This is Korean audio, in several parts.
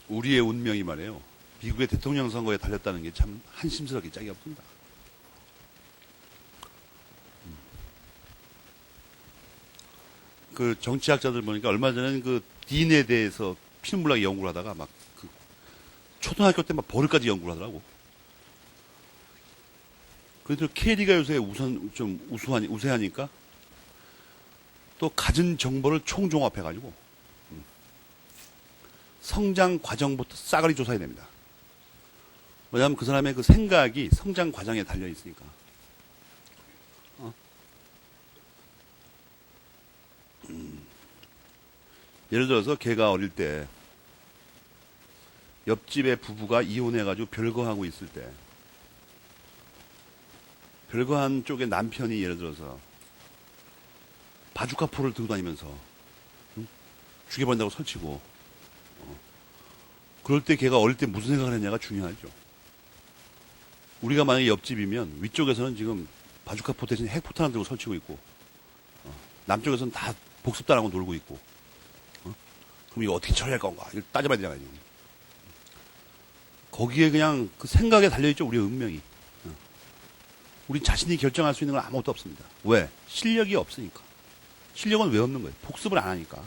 우리의 운명이 말이에요. 미국의 대통령 선거에 달렸다는 게 참 한심스럽게 짝이 없습니다. 그 정치학자들 보니까 얼마 전에는 그 딘에 대해서 피눈물나게 연구를 하다가 막 그 초등학교 때 막 벌을까지 연구를 하더라고. 그래도 캐리가 요새 좀 우세하니까 또 가진 정보를 총종합해가지고 성장 과정부터 싸그리 조사해야 됩니다. 왜냐하면 그 사람의 그 생각이 성장 과정에 달려 있으니까. 예를 들어서 걔가 어릴 때 옆집의 부부가 이혼해가지고 별거하고 있을 때 별거한 쪽의 남편이 예를 들어서 바주카포를 들고 다니면서 죽여버린다고 설치고 그럴 때 걔가 어릴 때 무슨 생각을 했냐가 중요하죠. 우리가 만약에 옆집이면 위쪽에서는 지금 바주카포 대신 핵포탄 하나 들고 설치고 있고 남쪽에서는 다 복습단하고 놀고 있고 그럼 이거 어떻게 처리할 건가 이걸 따져봐야 되잖아요. 거기에 그냥 그 생각에 달려있죠. 우리의 운명이. 우리 자신이 결정할 수 있는 건 아무것도 없습니다. 왜? 실력이 없으니까. 실력은 왜 없는 거예요? 복습을 안 하니까.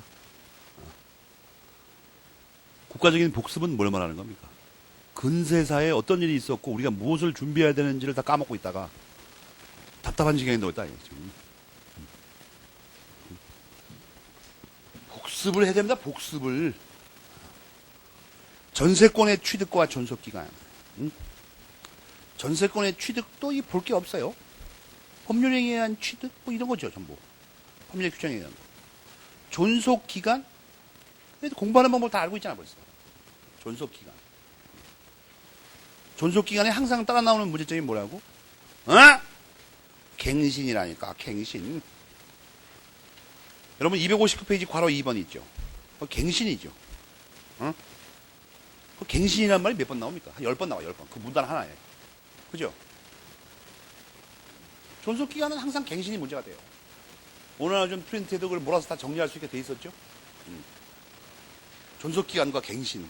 국가적인 복습은 뭘 말하는 겁니까? 근세사에 어떤 일이 있었고 우리가 무엇을 준비해야 되는지를 다 까먹고 있다가 답답한 지경에 놓였다. 지금. 복습을 해야 됩니다. 복습을. 전세권의 취득과 존속기간. 전세권의 취득도 볼 게 없어요. 법률에 의한 취득 뭐 이런 거죠. 전부. 법률 규정에 의한 거. 존속기간. 공부하는 방법 다 알고 있잖아 벌써. 존속기간. 존속기간에 항상 따라 나오는 문제점이 뭐라고? 갱신이라니까. 갱신. 여러분 259페이지 괄호 2번 있죠. 갱신이죠. 그 갱신이란 말이 몇 번 나옵니까? 한 10번 나와요. 10번. 그 문단 하나에. 그죠? 존속기간은 항상 갱신이 문제가 돼요. 오늘 하나 좀 프린트해도 그걸 몰아서 다 정리할 수 있게 돼 있었죠? 존속기간과 갱신.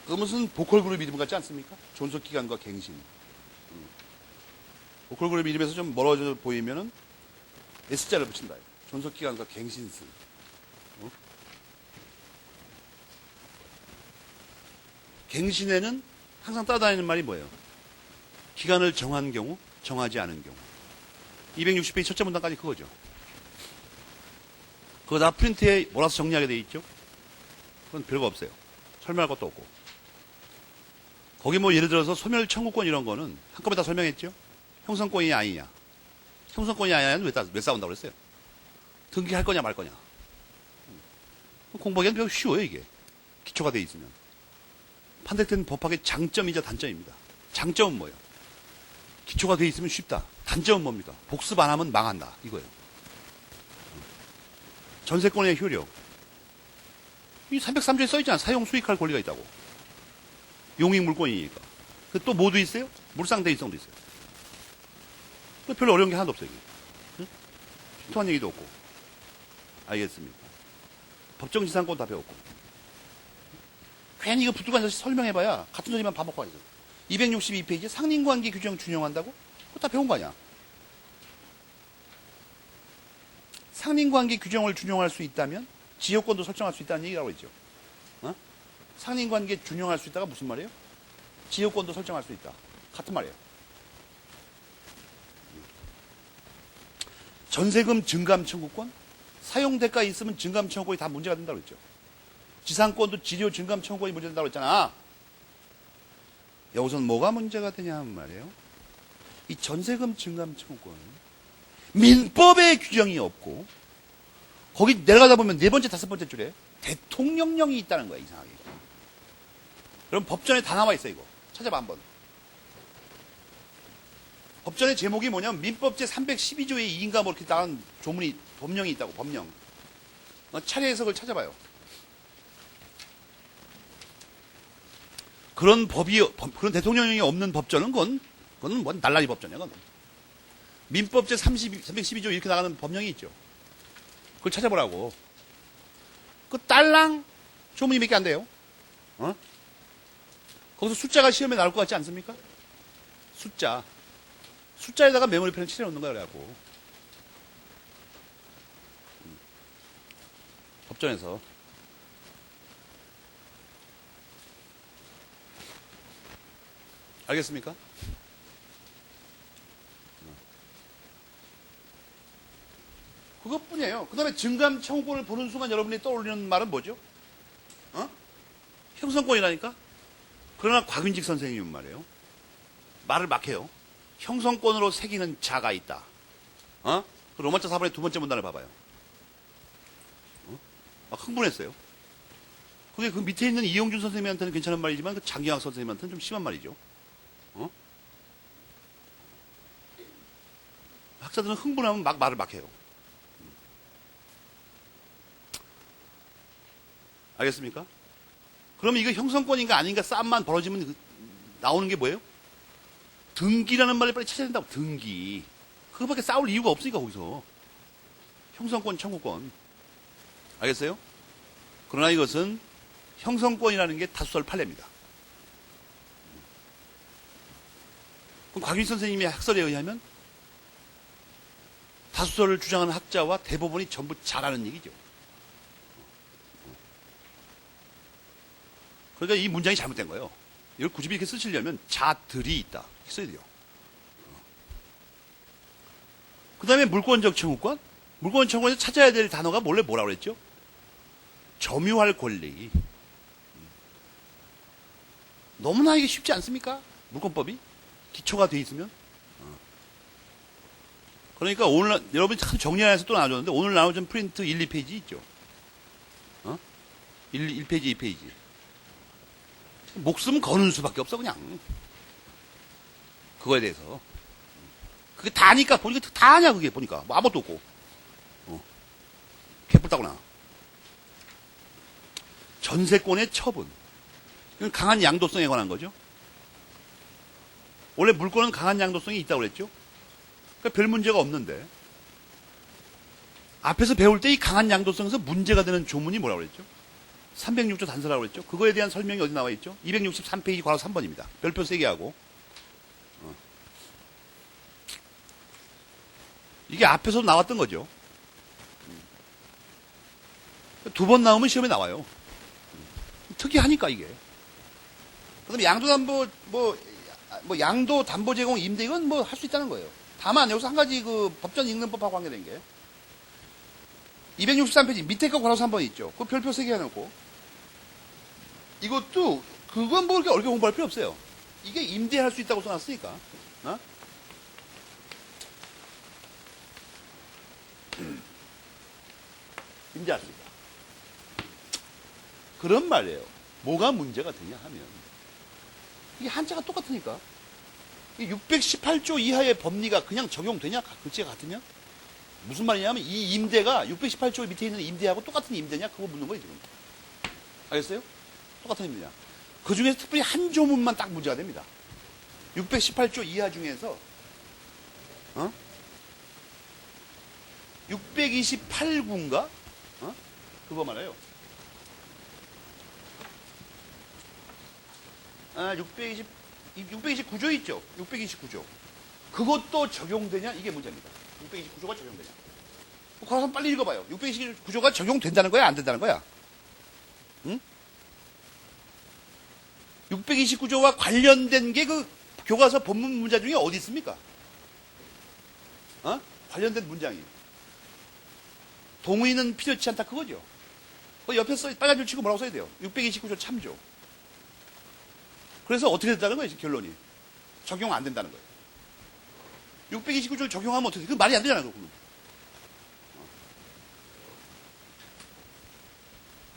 그 무슨 보컬그룹 이름 같지 않습니까? 존속기간과 갱신. 보컬그룹 이름에서 좀 멀어져 보이면은 S자를 붙인다. 존속기간과 갱신스. 갱신에는 항상 따라다니는 말이 뭐예요? 기간을 정한 경우, 정하지 않은 경우. 260페이지 첫째 문단까지 그거죠. 그거 다 프린트에 몰아서 정리하게 돼 있죠? 그건 별거 없어요. 설명할 것도 없고. 거기 뭐 예를 들어서 소멸 청구권 이런 거는 한꺼번에 다 설명했죠? 형성권이 아니냐. 형성권이 아니냐는 왜 싸운다고 그랬어요? 등기할 거냐 말 거냐. 공부하기는 매우 쉬워요 이게. 기초가 돼 있으면. 판택된 법학의 장점이자 단점입니다. 장점은 뭐예요? 기초가 돼 있으면 쉽다. 단점은 뭡니까? 복습 안 하면 망한다. 이거예요. 전세권의 효력. 이 303조에 써있잖아. 사용 수익할 권리가 있다고. 용익 물권이니까. 또 뭐도 있어요? 물상대위성도 있어요. 별로 어려운 게 하나도 없어요. 응? 통한 얘기도 없고. 알겠습니까? 법정지상권 다 배웠고. 괜히 이거 붙들고 앉아서 설명해봐야 같은 소리만 반복하고 있어. 262페이지 상린관계 규정 준용한다고? 그거 다 배운 거 아니야? 상린관계 규정을 준용할 수 있다면 지역권도 설정할 수 있다는 얘기라고 했죠. 상린관계 준용할 수 있다가 무슨 말이에요? 지역권도 설정할 수 있다. 같은 말이에요. 전세금 증감 청구권? 사용대가 있으면 증감 청구권이 다 문제가 된다고 했죠. 지상권도 지료 증감 청구권이 문제된다고 했잖아. 여기서는 뭐가 문제가 되냐 하면 말이에요. 이 전세금 증감 청구권 민법의 규정이 없고 거기 내려가다 보면 네 번째 다섯 번째 줄에 대통령령이 있다는 거야. 이상하게. 그럼 법전에 다 나와 있어 이거. 찾아봐 한번. 법전의 제목이 뭐냐면 민법 제312조의 2인가 뭐 이렇게 나온 조문이 법령이 있다고. 법령. 차례 해석을 찾아봐요. 그런 그런 대통령령이 없는 법전은 그건 뭐 날라리 법전이야. 그건. 민법 제312조 이렇게 나가는 법령이 있죠. 그걸 찾아보라고. 그 딸랑 조문이 몇 개 안 돼요. 어? 거기서 숫자가 시험에 나올 것 같지 않습니까? 숫자에다가 메모리펜을 칠해놓는 거야, 그래갖고. 법정에서. 알겠습니까? 그것뿐이에요. 그 다음에 증감 청구권을 보는 순간 여러분이 떠올리는 말은 뭐죠? 어? 형성권이라니까? 그러나 곽윤직 선생님은 말이에요. 말을 막 해요. 형성권으로 새기는 자가 있다. 어? 그 로마자 4번의 두 번째 문단을 봐봐요. 어? 막 흥분했어요. 그게 그 밑에 있는 이용준 선생님한테는 괜찮은 말이지만 그 장기학 선생님한테는 좀 심한 말이죠. 어? 학자들은 흥분하면 막 말을 막 해요. 알겠습니까? 그러면 이거 형성권인가 아닌가 싸움만 벌어지면 나오는 게 뭐예요? 등기라는 말을 빨리 찾아야 된다고. 등기. 그거밖에 싸울 이유가 없으니까 거기서. 형성권, 청구권. 알겠어요? 그러나 이것은 형성권이라는 게 다수설 판례입니다. 그럼 곽윤 선생님의 학설에 의하면 다수설을 주장하는 학자와 대법원이 전부 잘하는 얘기죠. 그러니까 이 문장이 잘못된 거예요. 이걸 굳이 이렇게 쓰시려면 자들이 있다. 써야 돼요. 그 다음에 물권적 청구권? 물권 청구권에서 찾아야 될 단어가 원래 뭐라고 그랬죠? 점유할 권리. 너무나 이게 쉽지 않습니까? 물권법이? 기초가 돼 있으면? 그러니까 오늘, 여러분이 참 정리 안 해서 또 나눠줬는데 오늘 나눠준 프린트 1, 2페이지 있죠? 1페이지, 2페이지. 목숨 거는 수밖에 없어, 그냥. 그거에 대해서. 그게 다니까, 보니까 다냐, 그게, 보니까. 뭐 아무것도 없고. 개뿔 따구나. 전세권의 처분. 이건 강한 양도성에 관한 거죠. 원래 물권은 강한 양도성이 있다고 그랬죠. 그러니까 별 문제가 없는데. 앞에서 배울 때 이 강한 양도성에서 문제가 되는 조문이 뭐라고 그랬죠? 306조 단서라고 그랬죠. 그거에 대한 설명이 어디 나와 있죠? 263페이지 괄호 3번입니다. 별표 3개 하고. 이게 앞에서 나왔던 거죠. 두 번 나오면 시험에 나와요. 특이하니까 이게. 그다음에 양도담보 양도담보 제공 임대 이건 뭐 할 수 있다는 거예요. 다만 여기서 한 가지 그 법전 읽는 법하고 관계된 게 263페이지 밑에 거 괄호 3번 있죠. 그 별표 3개 해놓고 이것도 그건 뭐 그렇게 어렵게 공부할 필요 없어요. 이게 임대할 수 있다고 써놨으니까. 어? 임대할 수 있다. 그런 말이에요. 뭐가 문제가 되냐 하면 이게 한자가 똑같으니까 618조 이하의 법리가 그냥 적용되냐? 글자가 같으면? 무슨 말이냐면 이 임대가 618조 밑에 있는 임대하고 똑같은 임대냐? 그거 묻는 거예요 지금. 알겠어요? 똑같은 임대냐? 그 중에서 특별히 한 조문만 딱 문제가 됩니다. 618조 이하 중에서 628구인가? 그거 말해요. 629조 있죠? 629조. 그것도 적용되냐? 이게 문제입니다. 629조가 적용되냐? 과서 빨리 읽어봐요. 629조가 적용된다는 거야? 안 된다는 거야? 응? 629조와 관련된 게 그 교과서 본문 문장 중에 어디 있습니까? 관련된 문장이. 동의는 필요치 않다 그거죠. 그 옆에 빨간 줄 치고 뭐라고 써야 돼요? 629조 참조. 그래서 어떻게 된다는 거예요, 결론이. 적용 안 된다는 거예요. 629조를 적용하면 어떻게 돼? 그 말이 안 되잖아요, 그러면.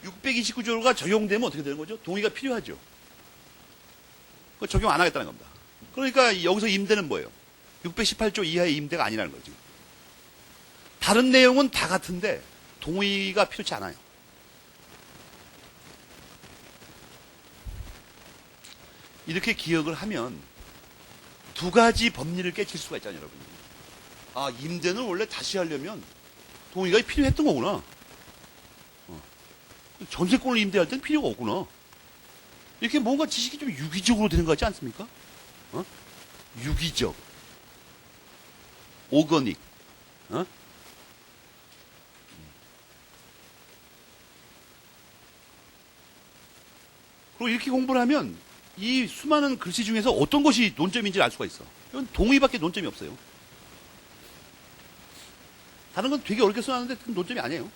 629조가 적용되면 어떻게 되는 거죠? 동의가 필요하죠. 그 적용 안 하겠다는 겁니다. 그러니까 여기서 임대는 뭐예요? 618조 이하의 임대가 아니라는 거죠. 다른 내용은 다 같은데 동의가 필요치 않아요. 이렇게 기억을 하면 두 가지 법리를 깨칠 수가 있잖아요, 여러분. 아, 임대는 원래 다시 하려면 동의가 필요했던 거구나. 전세권을 임대할 땐 필요가 없구나. 이렇게 뭔가 지식이 좀 유기적으로 되는 것 같지 않습니까? 어? 유기적, 오거닉, 어? 그리고 이렇게 공부를 하면 이 수많은 글씨 중에서 어떤 것이 논점인지 알 수가 있어. 이건 동의밖에 논점이 없어요. 다른 건 되게 어렵게 써놨는데 그건 논점이 아니에요.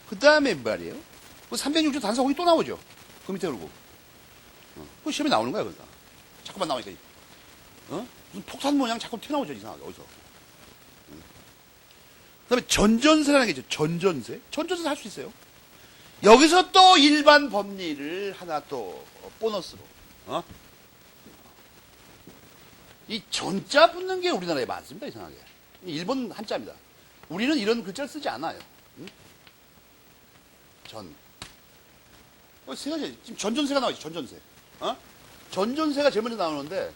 그 다음에 말이에요. 360도 단사공이 또 나오죠. 그 밑에 그러고. 그 시험에 나오는 거야, 그러니까. 자꾸만 나오니까. 무슨 폭탄 모양 자꾸 튀어나오죠, 이상하게. 어디서. 그 다음에 전전세라는 게 있죠. 전전세. 전전세 할 수 있어요. 여기서 또 일반 법리를 하나 또 보너스로. 이 전자 붙는 게 우리나라에 많습니다, 이상하게. 일본 한자입니다. 우리는 이런 글자를 쓰지 않아요. 전. 세 가지. 지금 전전세가 나와있죠, 전전세. 전전세가 제일 먼저 나오는데,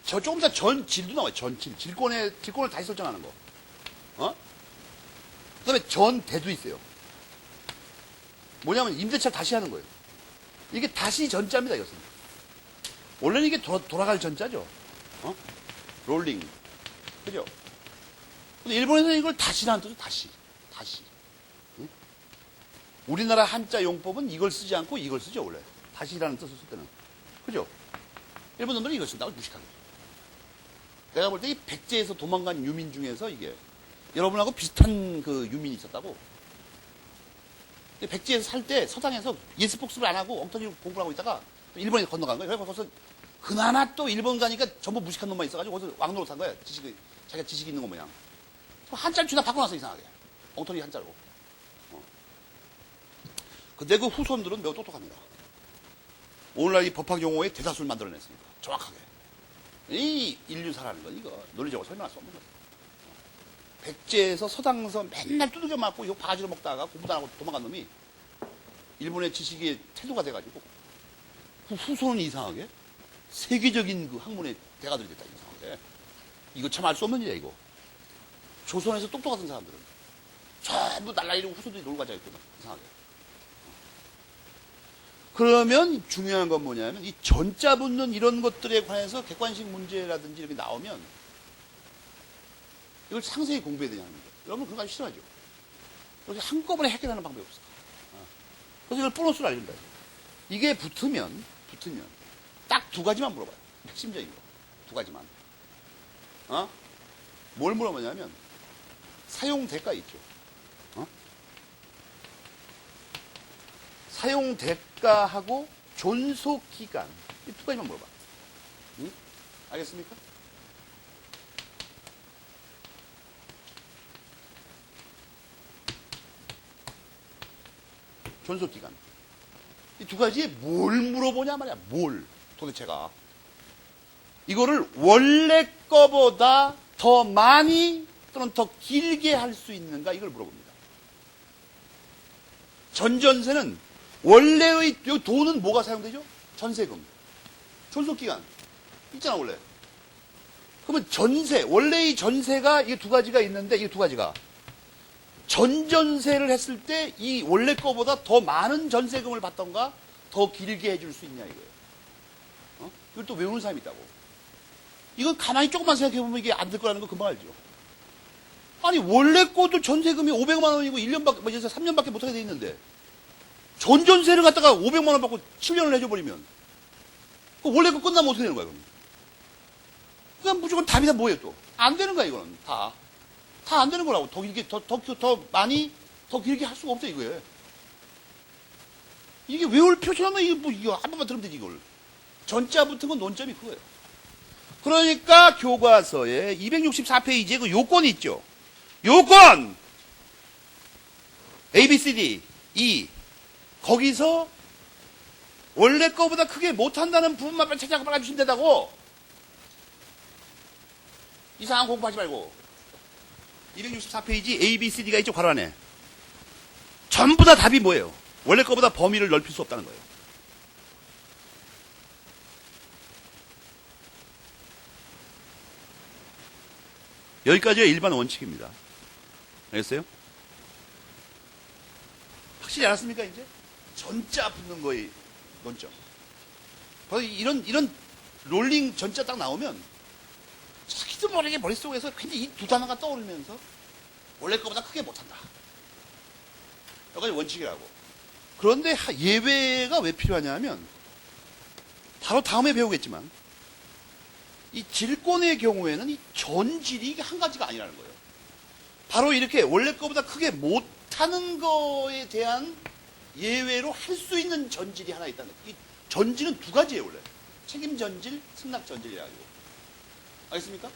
저 조금 더 전질도 나와요, 전질. 질권을 다시 설정하는 거. 그 다음에 전대도 있어요. 뭐냐면 임대차를 다시 하는 거예요. 이게 다시 전자입니다, 이것은. 원래는 이게 돌아갈 전자죠. 롤링. 그죠? 근데 일본에서는 이걸 다시라는 뜻은 다시. 응? 우리나라 한자 용법은 이걸 쓰지 않고 이걸 쓰죠, 원래. 다시라는 뜻을 쓸 때는. 그죠? 일본 놈들은 이걸 쓴다고 무식하게. 내가 볼 때 이 백제에서 도망간 유민 중에서 이게 여러분하고 비슷한 그 유민이 있었다고. 백제에서 살 때 서당에서 예습 복습을 안 하고 엉터리 공부를 하고 있다가 일본에 건너간 거예요. 그래서 거기서 그나마 또 일본 가니까 전부 무식한 놈만 있어가지고 거기서 왕노릇 한 거야. 자기가 지식이 있는 거 모양. 한자를 주나 바꿔놨어, 이상하게. 엉터리 한자로. 근데 그 후손들은 매우 똑똑합니다. 오늘날 이 법학 용어의 대다수를 만들어냈으니까. 정확하게. 이 인류사라는 건 이거 논리적으로 설명할 수 없는 거예요. 백제에서 서당에서 맨날 두들겨 맞고 이거 바가지로 먹다가 공부도 안 하고 도망간 놈이 일본의 지식의 태도가 돼가지고 후손은 이상하게 세계적인 그 학문의 대가들이 됐다, 이상하게. 이거 참 알 수 없는 일이야, 이거. 조선에서 똑똑한 사람들은 전부 날라리고 후손들이 놀고 가자 했거든, 이상하게. 그러면 중요한 건 뭐냐면 이 전자 붙는 이런 것들에 관해서 객관식 문제라든지 이렇게 나오면 이걸 상세히 공부해야 되냐는 거예요. 여러분 그거 아주 싫어하죠. 그래서 한꺼번에 해결하는 방법이 없어. 그래서 이걸 보너스로 알린다. 이게 붙으면 딱 두 가지만 물어봐요. 핵심적인 거. 두 가지만. 뭘 물어보냐면 사용 대가 있죠. 사용 대가하고 존속 기간. 이 두 가지만 물어봐. 알겠습니까? 존속 기간. 이 두 가지에 뭘 물어보냐 말이야. 뭘 도대체가. 이거를 원래 거보다 더 많이 또는 더 길게 할 수 있는가 이걸 물어봅니다. 전전세는 원래의 돈은 뭐가 사용되죠? 전세금. 존속기간. 있잖아, 원래. 그러면 전세, 원래의 전세가 이 두 가지가 있는데, 이 두 가지가. 전전세를 했을 때 이 원래 거보다 더 많은 전세금을 받던가 더 길게 해줄 수 있냐, 이거예요. 이걸 또 외우는 사람이 있다고. 이건 가만히 조금만 생각해보면 이게 안 될 거라는 거 금방 알죠. 아니, 원래 거도 전세금이 500만 원이고 1년밖에, 3년밖에 못하게 돼 있는데, 전전세를 갖다가 500만 원 받고 7년을 해줘버리면 원래 거 끝나면 어떻게 되는 거야, 그럼? 그냥 무조건 답이 다 뭐예요, 또? 안 되는 거야, 이거는. 다 안 되는 거라고. 더 길게, 더 많이, 더 길게 할 수가 없죠, 이거에. 이게 외울 표시하면 이거 한 번만 들으면 되지, 이걸. 전자 붙은 건 논점이 그거예요. 그러니까 교과서에 264페이지에 그 요건이 있죠. 요건! A, B, C, D, E. 거기서 원래 거보다 크게 못한다는 부분만 빨리 찾아가 주시면 된다고. 이상한 공부하지 말고. 264페이지 A, B, C, D가 있죠, 괄호 안에. 전부 다 답이 뭐예요? 원래 거보다 범위를 넓힐 수 없다는 거예요. 여기까지가 일반 원칙입니다. 알겠어요? 확실히 알았습니까, 이제? 전자 붙는 거의 논점. 바로 이런 롤링 전자 딱 나오면 자기도 모르게 머릿속에서 굉장히 이 두 단어가 떠오르면서 원래 거보다 크게 못한다. 여기까지 원칙이라고. 그런데 예외가 왜 필요하냐면 바로 다음에 배우겠지만 이 질권의 경우에는 이 전질이 한 가지가 아니라는 거예요. 바로 이렇게 원래 거보다 크게 못하는 거에 대한 예외로 할 수 있는 전질이 하나 있다는 거예요. 이 전질은 두 가지예요, 원래. 책임 전질, 승낙 전질이라고. 알겠습니까?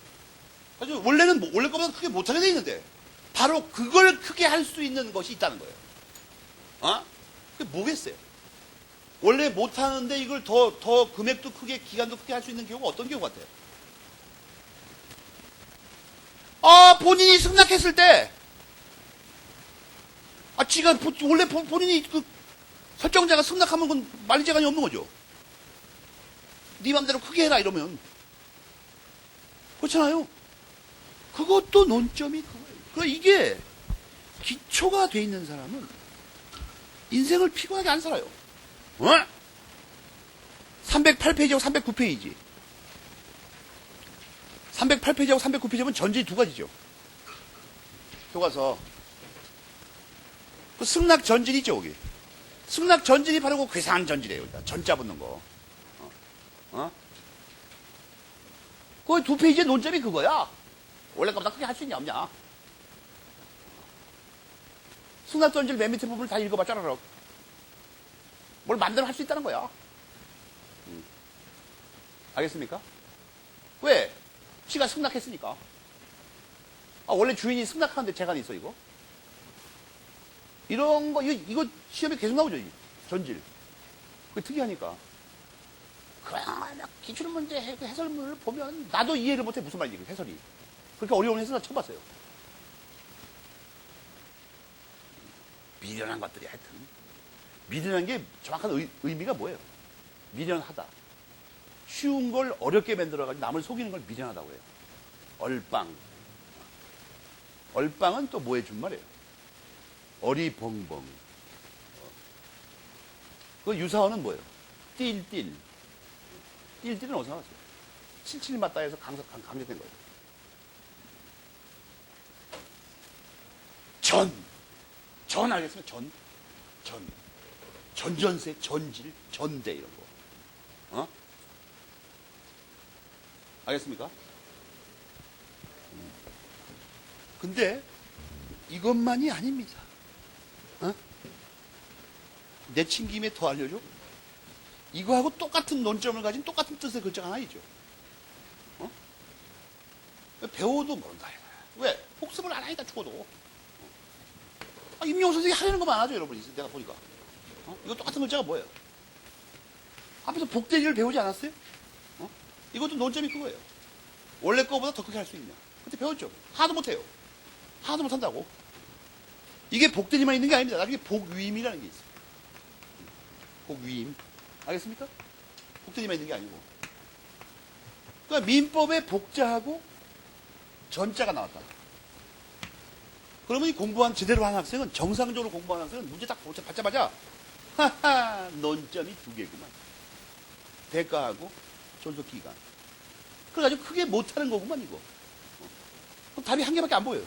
그래서 원래는 원래 거보다 크게 못하게 돼 있는데 바로 그걸 크게 할 수 있는 것이 있다는 거예요. 그게 뭐겠어요? 원래 못하는데 이걸 더 금액도 크게, 기간도 크게 할 수 있는 경우가 어떤 경우 같아요? 본인이 승낙했을 때, 지가, 원래 본인이 그 설정자가 승낙하면 그건 말리재간이 없는 거죠. 네 맘대로 크게 해라, 이러면. 그렇잖아요? 그것도 논점이 그거예요. 그러니까 이게 기초가 돼 있는 사람은 인생을 피곤하게 안 살아요. 308페이지하고 309페이지. 308페이지하고 309페이지면 전질이 두 가지죠. 교과서. 그 승낙 전질이 있죠, 거기. 승낙 전질이 바로 그 괴상한 전질이에요. 전자 붙는 거. 그 두 페이지의 논점이 그거야. 원래 거보다 크게 할 수 있냐, 없냐. 승낙 전질 맨 밑에 부분을 다 읽어봐, 짜라락. 뭘 마음대로 할 수 있다는 거야. 알겠습니까? 왜? 지가 승낙했으니까. 원래 주인이 승낙하는데 재간이 있어, 이거? 이런 거, 이거 시험에 계속 나오죠, 전질. 그게 특이하니까. 그냥 기출문제 해설문을 보면 나도 이해를 못해, 무슨 말인지, 해설이. 그렇게 어려운 해설 나 처음 봤어요. 미련한 것들이 하여튼. 미련한 게 정확한 의미가 뭐예요? 미련하다. 쉬운 걸 어렵게 만들어가지고 남을 속이는 걸 미련하다고 해요. 얼빵. 얼빵은 또 뭐에 준 말이에요? 어리벙벙. 그 유사어는 뭐예요? 띨띨. 띨띨은 어디서 나왔어요? 77 맞다 해서 강조된 거예요. 전 알겠습니까? 전전세, 전질, 전대 이런 거. 알겠습니까? 근데 이것만이 아닙니다. 내친 김에 더 알려줘? 이거하고 똑같은 논점을 가진 똑같은 뜻의 글자가 하나 있죠. 배워도 모른다. 왜? 복습을 안 하니까 죽어도. 임용호 선생님이 하려는 것만 안 하죠, 여러분이. 내가 보니까. 이거 똑같은 글자가 뭐예요? 앞에서 복대리를 배우지 않았어요? 이것도 논점이 그거예요. 원래 거보다 더 크게 할 수 있냐. 그때 배웠죠. 하나도 못해요. 하나도 못한다고. 이게 복대리만 있는 게 아닙니다. 나중에 복위임이라는 게 있어요. 복위임. 알겠습니까? 복대리만 있는 게 아니고. 그러니까 민법에 복자하고 전자가 나왔다. 그러면 이 제대로 한 학생은, 정상적으로 공부한 학생은 문제 딱 받자마자, 논점이 두 개구만. 대가하고 존속기간. 그래가지고 크게 못하는 거구만, 이거. 그럼 답이 한 개밖에 안 보여요.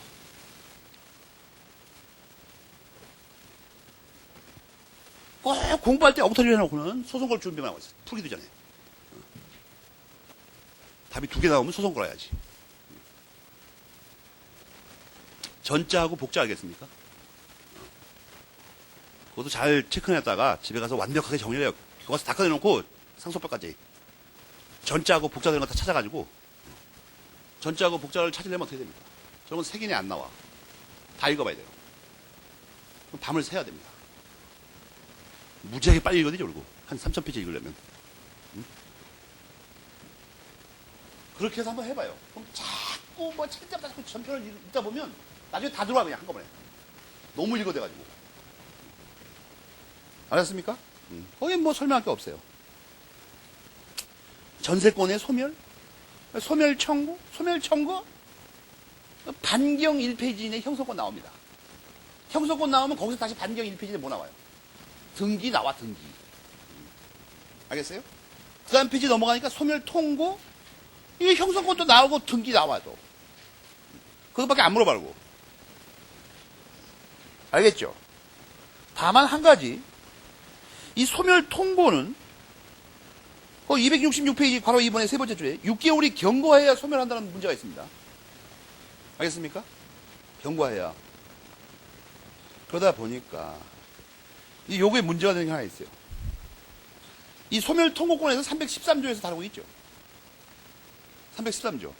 꼭 공부할 때 엉터리 해놓고는 소송걸 준비만 하고 있어. 풀기도 전에. 답이 두 개 나오면 소송걸 해야지. 전자하고 복자 알겠습니까? 그것도 잘 체크해놨다가 집에 가서 완벽하게 정리를 해요. 교과서 다 꺼내놓고 상속법까지. 전자하고 복자 되는 거 다 찾아가지고 전자하고 복자를 찾으려면 어떻게 됩니까? 저건 색인에 안 나와. 다 읽어봐야 돼요. 그럼 밤을 새야 됩니다. 무지하게 빨리 읽어야 되죠, 그리고. 한 3,000페이지 읽으려면. 그렇게 해서 한번 해봐요. 그럼 자꾸 찾자마자 자꾸 전편을 읽다 보면 나중에 다 들어와, 그냥 한꺼번에. 너무 읽어대가지고. 알았습니까? 거기 설명할 게 없어요. 전세권의 소멸? 소멸 청구? 소멸 청구? 반경 1페이지 이내 형성권 나옵니다. 형성권 나오면 거기서 다시 반경 1페이지 이내 뭐 나와요? 등기 나와, 등기. 알겠어요? 그 다음 페이지 넘어가니까 소멸 통고, 이게 형성권도 나오고 등기 나와도. 그것밖에 안 물어봐고. 알겠죠? 다만 한 가지, 이 소멸 통고는 266페이지 괄호 2번의 세 번째 줄에 6개월이 경과해야 소멸한다는 문제가 있습니다. 알겠습니까? 경과해야. 그러다 보니까 요거에 문제가 되는 게 하나 있어요. 이 소멸 통고권에서 313조에서 다루고 있죠. 313조.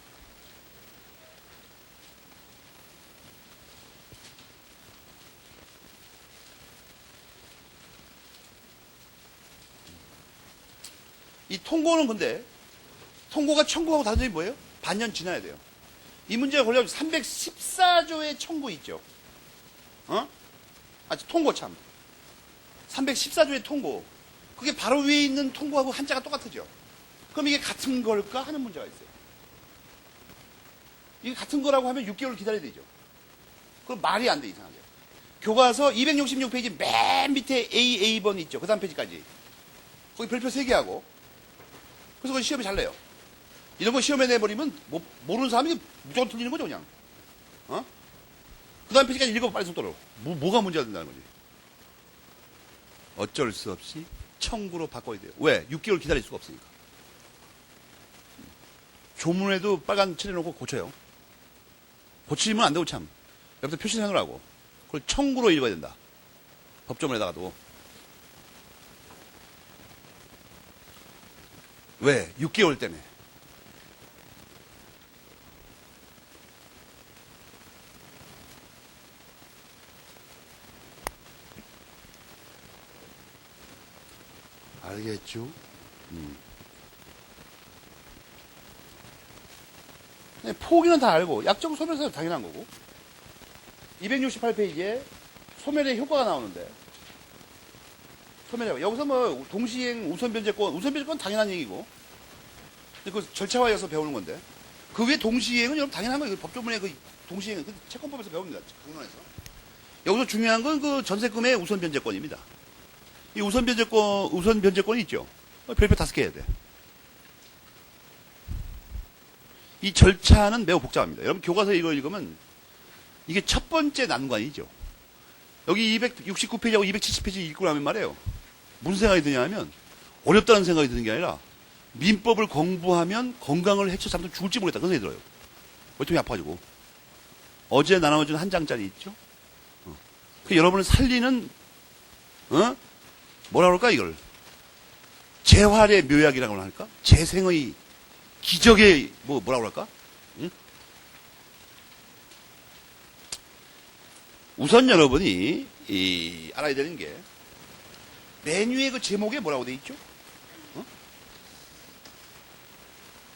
이 통고는 근데 통고가 청구하고 다른 점이 뭐예요? 반년 지나야 돼요. 이 문제가 걸려서 314조의 청구 있죠. 통고 참. 314조의 통고. 그게 바로 위에 있는 통고하고 한자가 똑같죠. 그럼 이게 같은 걸까 하는 문제가 있어요. 이게 같은 거라고 하면 6개월 기다려야 되죠. 그럼 말이 안 돼, 이상하게. 교과서 266페이지 맨 밑에 A번 있죠. 그 다음 페이지까지. 거기 별표 3개 하고. 그래서 그건 시험에 잘 내요. 이런 거 시험에 내버리면 모르는 사람이 무조건 틀리는 거죠, 그냥. 그 다음 페이지까지 읽어봐, 빨리 속도로. 뭐가 문제가 된다는 거지. 어쩔 수 없이 청구로 바꿔야 돼요. 왜? 6개월 기다릴 수가 없으니까. 조문에도 빨간 칠해놓고 고쳐요. 고치면 안 되고 참. 옆에 표시해놓으라고. 그걸 청구로 읽어야 된다. 법조문에다가도. 왜? 6개월 때문에. 알겠죠? 포기는 다 알고, 약정 소멸사는 당연한 거고. 268페이지에 소멸의 효과가 나오는데, 소멸의 효과. 여기서 뭐, 동시행 우선변제권 당연한 얘기고, 그 절차화여서 배우는 건데, 그 외에 동시행은 여러분 당연한 거예요. 법조문에 그 동시행은, 그 채권법에서 배웁니다. 강론에서. 여기서 중요한 건 그 전세금의 우선변제권입니다. 이 우선변제권이 있죠. 별표 5개 해야 돼. 이 절차는 매우 복잡합니다. 여러분 교과서 이거 읽으면 이게 첫 번째 난관이죠. 여기 269페이지하고 270페이지 읽고 나면 말이에요. 무슨 생각이 드냐 하면 어렵다는 생각이 드는 게 아니라 민법을 공부하면 건강을 해쳐 사람들 죽을지 모르겠다. 그런 생각이 들어요. 월통이 아파가지고. 어제 나눠준 한 장짜리 있죠. 그 여러분을 살리는 뭐라 그럴까 이걸. 재활의 묘약이라고 할까? 재생의 기적의 뭐라 그럴까? 응? 우선 여러분이 알아야 되는 게 맨 위에 그 제목에 뭐라고 돼 있죠?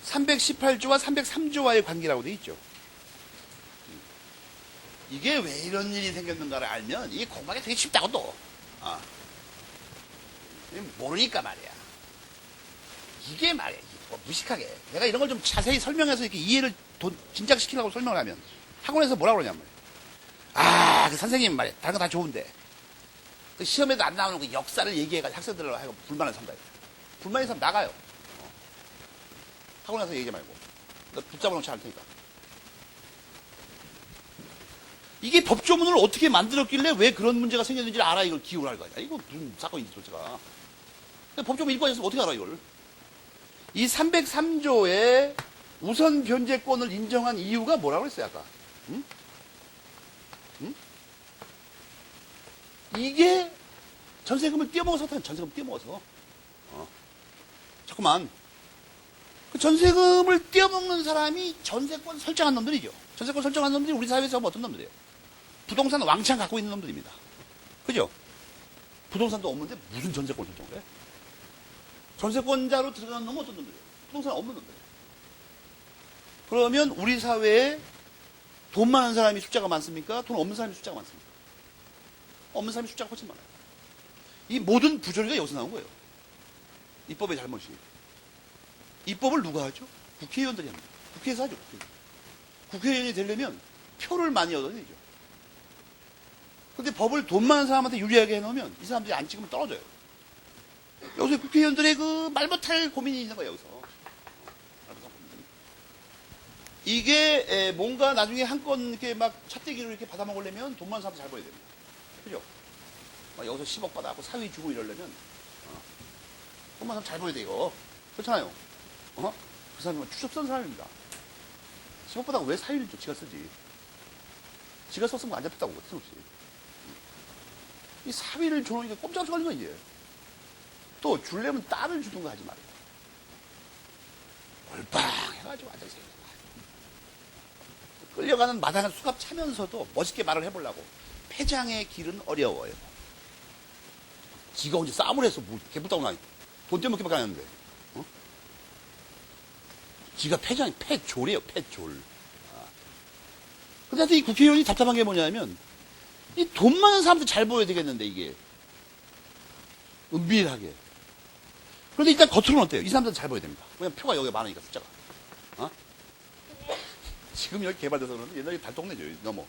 318조와 303조와의 관계라고 돼 있죠. 이게 왜 이런 일이 생겼는가를 알면 이게 공부하기 되게 쉽다고 또. 모르니까 말이야. 이게 말이야. 무식하게. 내가 이런 걸 좀 자세히 설명해서 이렇게 이해를 진작시키려고 설명을 하면 학원에서 뭐라고 그러냐면 그 선생님 말이야. 다른 거 다 좋은데 그 시험에도 안 나오는 그 역사를 얘기해가지고 학생들로 하고 불만을 산다. 불만 있으면 나가요. 학원에서 얘기하지 말고. 너 붙잡아 놓지 않을 테니까. 이게 법조문을 어떻게 만들었길래 왜 그런 문제가 생겼는지를 알아. 이걸 기억을 할 거야. 이거 무슨 사건인지 도대체가. 법조문 읽고 있으면 어떻게 알아 이걸. 이 303조의 우선 변제권을 인정한 이유가 뭐라고 그랬어요 아까. 응? 응? 이게 전세금을 떼어먹어서 전세금 떼어먹어서 자꾸만 그 전세금을 떼어먹는 사람이 전세권 설정한 놈들이죠. 전세권 설정한 놈들이 우리 사회에서 어떤 놈들이에요? 부동산 왕창 갖고 있는 놈들입니다. 그죠? 부동산도 없는데 무슨 전세권 설정을 해? 전세권자로 들어가는 놈은 어떤 놈들이에요? 부동산 없는 놈들이에요. 그러면 우리 사회에 돈 많은 사람이 숫자가 많습니까? 돈 없는 사람이 숫자가 많습니까? 없는 사람이 숫자가 훨씬 많아요. 이 모든 부조리가 여기서 나온 거예요. 입법의 잘못이. 입법을 누가 하죠? 국회의원들이 합니다. 국회에서 하죠. 국회의원이 되려면 표를 많이 얻어내죠. 근데 법을 돈 많은 사람한테 유리하게 해놓으면 이 사람들이 안 찍으면 떨어져요. 여기서 국회의원들의 그 말 못할 고민이 있는 거예요, 여기서. 이게 뭔가 나중에 한 건 이렇게 막 차떼기로 이렇게 받아먹으려면 돈 많은 사람한테 잘 보여야 됩니다. 그죠? 여기서 10억 받아갖고 사위 주고 이러려면 돈 많은 사람 잘 보여야 돼요. 그렇잖아요. 그 사람은 추적 쓴 사람입니다. 10억 받아고 왜 사위를 줘? 지가 쓰지. 지가 썼으면 안 잡혔다고, 틀림없이. 이 사위를 줘놓으니까 꼼짝없이 걸린 거야, 이제. 또, 줄려면 딸을 주든가 하지 말고. 골빵 해가지고 앉아있어요. 끌려가는 마당을 수갑 차면서도 멋있게 말을 해보려고. 패장의 길은 어려워요. 지가 언제 싸움을 해서 뭐, 개뿔다고 나니. 돈 때문에 밖에 안 하는데. 지가 패졸이에요, 패졸. 근데 이 국회의원이 답답한 게 뭐냐면, 이 돈 많은 사람도 잘 보여야 되겠는데, 이게. 은밀하게. 그런데 일단 겉으로는 어때요? 이 사람들은 잘 보여야 됩니다. 왜냐면 표가 여기가 많으니까, 숫자가. 지금 여기 개발돼서 그러는데 옛날에 달동네죠, 여기 넘어.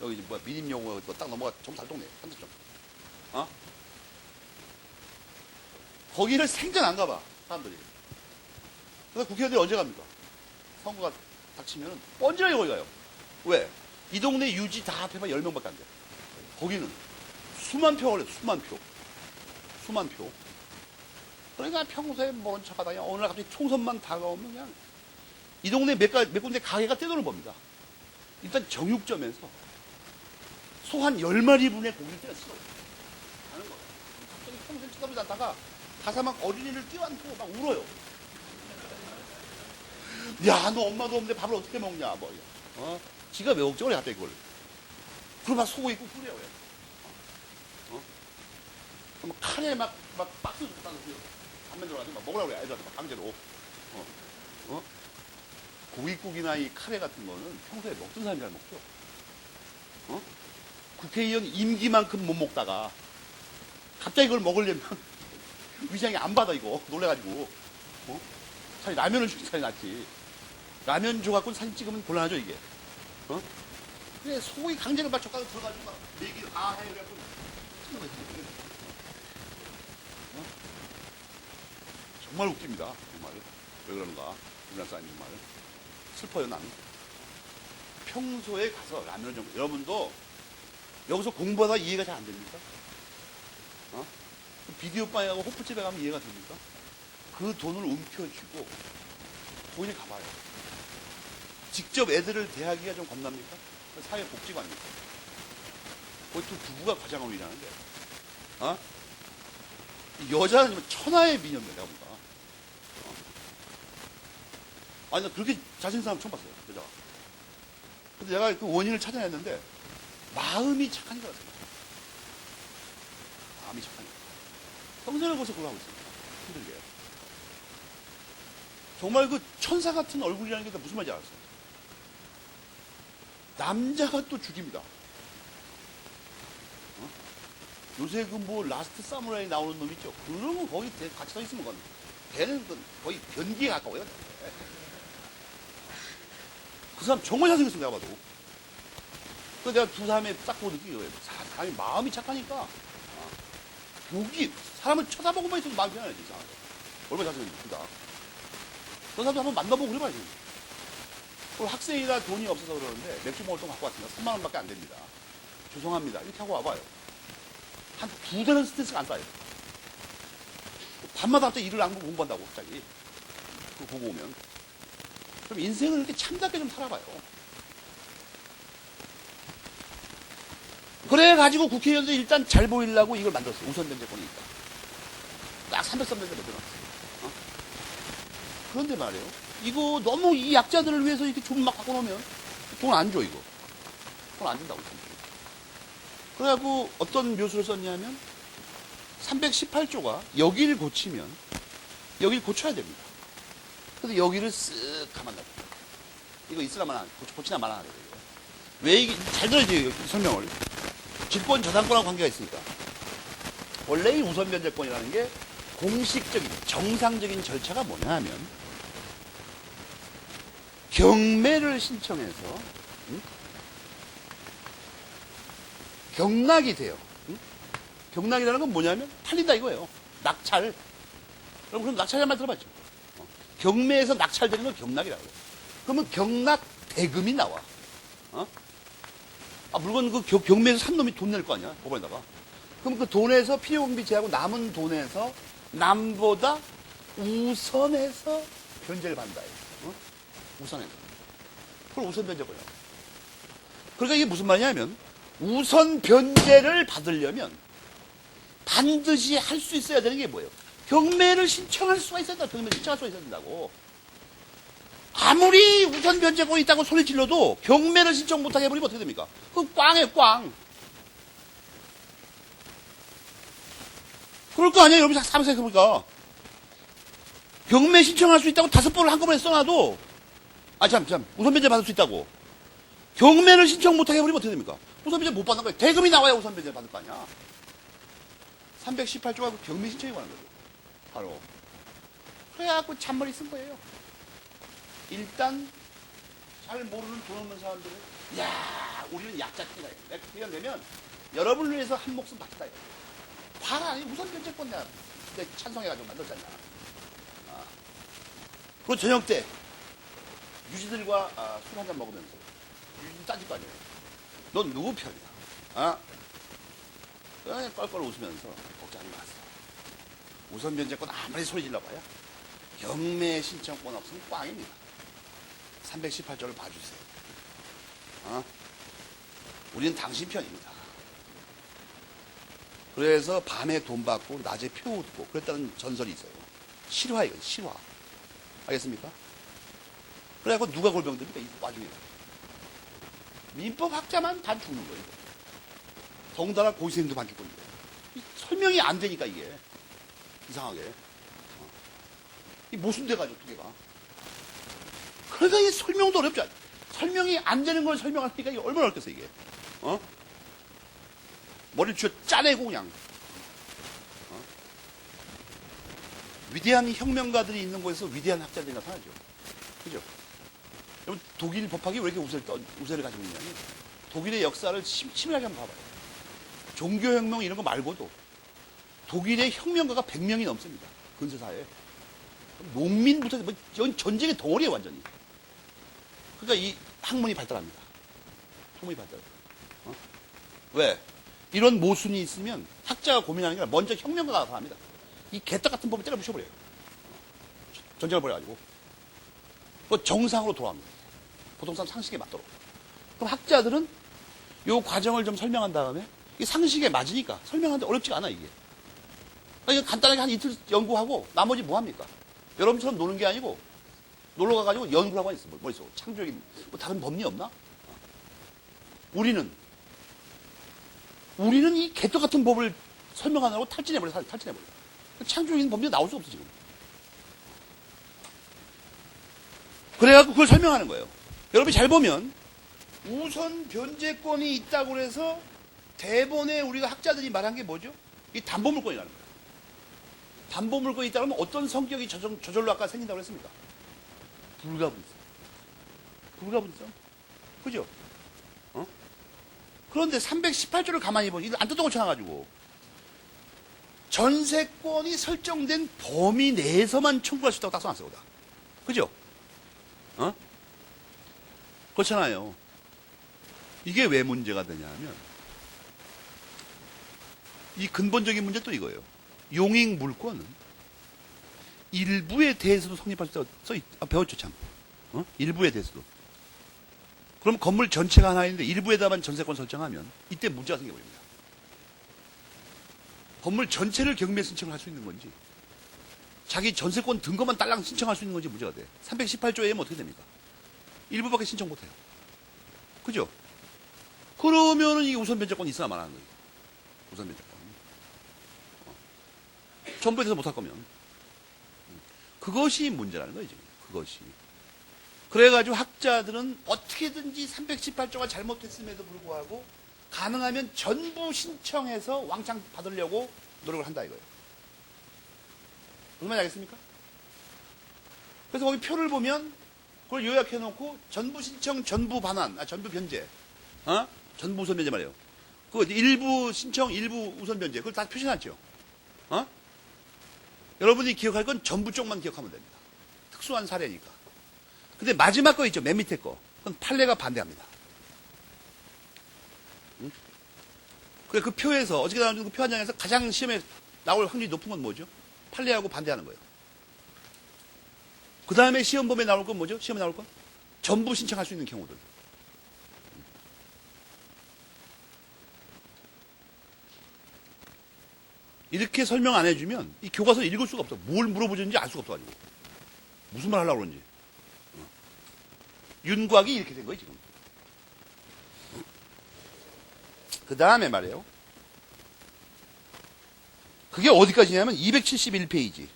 여기 뭐야, 미림용어 딱 넘어가, 좀 달동네, 한대점. 거기를 생전 안 가봐, 사람들이. 그래서 국회의원들이 언제 갑니까? 선거가 닥치면 뻔질하게 거기 가요. 왜? 이 동네 유지 다 합해봐 10명밖에 안 돼. 거기는 수만 표 걸려, 수만 표. 수만 표. 그러니까 평소에 모른 척 하다가 어느 날 갑자기 총선만 다가오면 그냥 이 동네 몇 군데 가게가 떼돈을 법니다. 일단 정육점에서 소 한 10마리 분의 고기를 때렸어. 하는 거야. 갑자기 평소에 쳐다보지 않다가 가서 막 어린이를 끼워안고 막 울어요. 야, 너 엄마도 없는데 밥을 어떻게 먹냐, 뭐. 지가 왜 걱정을 해, 갑자기 그걸. 그럼 막 속고 있고 그래요, 왜. 그럼 칼에 막 박스 줬다는 거예요. 안 만들어가지고 막 먹으라고 그래, 애들한테 막 강제로. 고깃국이나 이 카레 같은 거는 평소에 먹던 사람이 잘 먹죠. 국회의원 임기만큼 못 먹다가 갑자기 그걸 먹으려면 위장이 안 받아, 이거. 놀래가지고. 차라리 라면을 주기 차라리 낫지. 라면 줘갖고 사진 찍으면 곤란하죠, 이게. 그래, 소고기 강제로 막 젓가락 들어가지고 막 얘기를 다 해. 그래갖고. 정말 웃깁니다. 정말. 왜 그러는가. 우리나라 사람이 정말. 슬퍼요, 나는. 평소에 가서 라면을 좀, 여러분도 여기서 공부하다 이해가 잘 안 됩니까? 비디오방에 가고 호프집에 가면 이해가 됩니까? 그 돈을 움켜쥐고 거기 가봐요. 직접 애들을 대하기가 좀 겁납니까? 사회복지관입니까? 거기 또 부부가 과장으로 일하는데, 여자는 천하의 미녀인데, 내가 보니까. 아니, 나 그렇게 잘생긴 사람 처음 봤어요, 여자가. 근데 내가 그 원인을 찾아냈는데, 마음이 착하니까 그렇습니다. 마음이 착하니까. 평생을 벌써 그걸 하고 있습니다. 힘들게. 정말 그 천사 같은 얼굴이라는 게 무슨 말인지 알았어요. 남자가 또 죽입니다. 요새 그 뭐 라스트 사무라이 나오는 놈 있죠? 그런 거 거기 같이 서 있으면 걔는 거의 변기에 가까워요. 그 사람 정말 잘생겼어, 내가 봐도. 그래서 내가 두 사람의 딱 보고 느낀 거예요. 사람이 마음이 착하니까, 사람을 쳐다보고만 있어도 마음이 편안해지, 이상하게. 얼마나 잘생겼는지, 그다. 그 사람도 한번 만나보고 그래봐야지. 학생이라 돈이 없어서 그러는데 맥주 먹을 돈 갖고 왔습니다. 3만 원밖에 안 됩니다. 죄송합니다. 이렇게 하고 와봐요. 한 2달은 스트레스가 안 쌓여요. 밤마다 갑자기 일을 안 하고 공부한다고, 갑자기. 그거 보고 오면. 그럼 인생을 이렇게 참답게 좀 살아봐요. 그래가지고 국회의원들이 일단 잘 보이려고 이걸 만들었어요. 우선 면제권이 있다. 딱 303명대 만들어놨어요. 그런데 말이에요. 이거 너무 이 약자들을 위해서 이렇게 좀 막 갖고 놓으면 돈 안 줘, 이거. 돈 안 준다고. 그래갖고 어떤 묘수를 썼냐면 318조가 여기를 고치면 여기를 고쳐야 됩니다. 그래서 여기를 쓱 가만 놔둬. 이거 있으나 마나, 고치나 마나 하래요. 왜 이게, 잘 들어야지, 설명을. 직권 저당권하고 관계가 있으니까. 원래 이 우선 면제권이라는 게 공식적인, 정상적인 절차가 뭐냐 하면 경매를 신청해서 응? 경락이 돼요. 응? 경락이라는 건 뭐냐면 팔린다 이거예요. 낙찰. 여러분 그럼 낙찰이라는 말 들어봤죠? 경매에서 낙찰되는 건 경락이라고 해요. 그러면 경락 대금이 나와. 어? 물건 그 경매에서 산 놈이 돈 낼 거 아니야, 법원에다가. 그럼 그 돈에서 필요경비 제하고 남은 돈에서 남보다 우선해서 변제를 받는다. 어? 우선해서. 그걸 우선 변제권이라고. 그러니까 이게 무슨 말이냐면, 우선 변제를 받으려면 반드시 할 수 있어야 되는 게 뭐예요? 경매를 신청할 수가 있어야 된다. 경매를 신청할 수가 있어야 된다고. 아무리 우선 변제권이 있다고 소리 질러도 경매를 신청 못하게 해버리면 어떻게 됩니까? 그건 꽝이에요, 꽝. 그럴 거 아니에요, 여러분. 사무실 생각해보니까. 경매 신청할 수 있다고 5번을 한꺼번에 써놔도, 우선 변제 받을 수 있다고. 경매를 신청 못하게 해버리면 어떻게 됩니까? 우선 변제 못 받는 거예요. 대금이 나와야 우선 변제 받을 거 아니야. 318조가 경매 신청에 관한 거죠. 바로. 그래갖고 잔머리 쓴 거예요. 일단 잘 모르는 돈 없는 사람들은 우리는 약자끼다. 내가 표현되면 여러분을 위해서 한 목숨 바치다. 봐라, 우선 변제권 내가 찬성해가지고 만들었잖아. 그리고 저녁 때 유지들과 술 한잔 먹으면서 유지들 따질 거 아니에요. 넌 누구 편이야? 그냥 껄껄 웃으면서 걱정하지 마세요. 우선 변제권 아무리 소리 질러봐야 경매 신청권 없으면 꽝입니다. 318조를 봐주세요. 우리는 당신 편입니다. 그래서 밤에 돈 받고 낮에 표 웃고 그랬다는 전설이 있어요. 실화 이건 실화. 알겠습니까? 그래갖고 누가 골병듭니까? 이 와중에. 민법학자만 반 죽는 거예요. 더군다나 고시생도 반 죽고 있는데. 설명이 안 되니까 이게. 이상하게. 이 모순돼가지고 두 개가. 그러니까 이 설명도 어렵지 않아요. 설명이 안 되는 걸 설명하니까 이게 얼마나 어렵겠어 이게. 머리를 쥐어 짜내고 그냥. 위대한 혁명가들이 있는 곳에서 위대한 학자들이 나타나죠. 그죠? 여러분 독일 법학이 왜 이렇게 우세를 가지고 있냐면 독일의 역사를 치밀하게 한번 봐봐요. 종교혁명 이런 거 말고도 독일의 혁명가가 100명이 넘습니다. 근세사에. 농민부터 전쟁의 덩어리예요 완전히. 그러니까 이 학문이 발달합니다. 학문이 발달합니다. 왜? 이런 모순이 있으면 학자가 고민하는 게 아니라 먼저 혁명가가 나타납니다. 이 개떡 같은 법을 때려 부셔버려요. 전쟁을 벌여가지고. 정상으로 돌아갑니다. 보통 사람 상식에 맞도록. 그럼 학자들은 이 과정을 좀 설명한 다음에 이 상식에 맞으니까 설명하는데 어렵지가 않아 이게. 그러니까 간단하게 한 이틀 연구하고 나머지 뭐 합니까? 여러분처럼 노는 게 아니고 놀러 가가지고 연구를 하고 있어. 머릿속으로. 창조적인 다른 법리 없나? 우리는 이 개떡 같은 법을 설명하느라고 탈진해버려. 창조적인 법리가 나올 수 없어 지금. 그래갖고 그걸 설명하는 거예요. 여러분이 잘 보면 우선 변제권이 있다고 해서 대본에 우리가 학자들이 말한 게 뭐죠? 이 담보물권이라는 거예요. 담보물권이 있다고 하면 어떤 성격이 저절로 아까 생긴다고 했습니까? 불가분성. 불가분성. 그죠? 그런데 318조를 가만히 보니 안 뜯어 고쳐놔가지고 전세권이 설정된 범위 내에서만 청구할 수 있다고 딱 써놨어요. 그죠? 그렇잖아요. 이게 왜 문제가 되냐면 이 근본적인 문제 또 이거예요. 용익 물권은 일부에 대해서도 성립할 수 있다. 배웠죠 참. 일부에 대해서도. 그럼 건물 전체가 하나인데 일부에다만 전세권 설정하면 이때 문제가 생겨버립니다. 건물 전체를 경매 신청을 할 수 있는 건지 자기 전세권 든 것만 딸랑 신청할 수 있는 건지 문제가 돼. 318조에 어떻게 됩니까? 일부밖에 신청 못해요. 그죠? 그러면은 이게 우선 변제권이 있어야만 하는 거예요. 우선 변제권. 전부에 대해서 못할 거면. 그것이 문제라는 거예요, 지금. 그것이. 그래가지고 학자들은 어떻게든지 318조가 잘못됐음에도 불구하고 가능하면 전부 신청해서 왕창 받으려고 노력을 한다 이거예요. 무슨 말인지 알겠습니까? 그래서 거기 표를 보면 그걸 요약해놓고 전부 신청, 전부 반환, 전부 변제, 전부 우선 변제 말이에요. 그 일부 신청, 일부 우선 변제, 그걸 다 표시해놨죠. 여러분이 기억할 건 전부 쪽만 기억하면 됩니다. 특수한 사례니까. 근데 마지막 거 있죠, 맨 밑에 거. 그건 판례가 반대합니다. 그래, 그 표에서, 어저께 나온 그 표 한 장에서 가장 시험에 나올 확률이 높은 건 뭐죠? 판례하고 반대하는 거예요. 그 다음에 시험 범위에 나올 건 뭐죠? 시험에 나올 건? 전부 신청할 수 있는 경우들. 이렇게 설명 안 해주면 이 교과서 읽을 수가 없어. 뭘 물어보는지 알 수가 없어가지고. 무슨 말 하려고 그러는지. 윤곽이 이렇게 된 거예요, 지금. 그 다음에 말이에요. 그게 어디까지냐면 271페이지.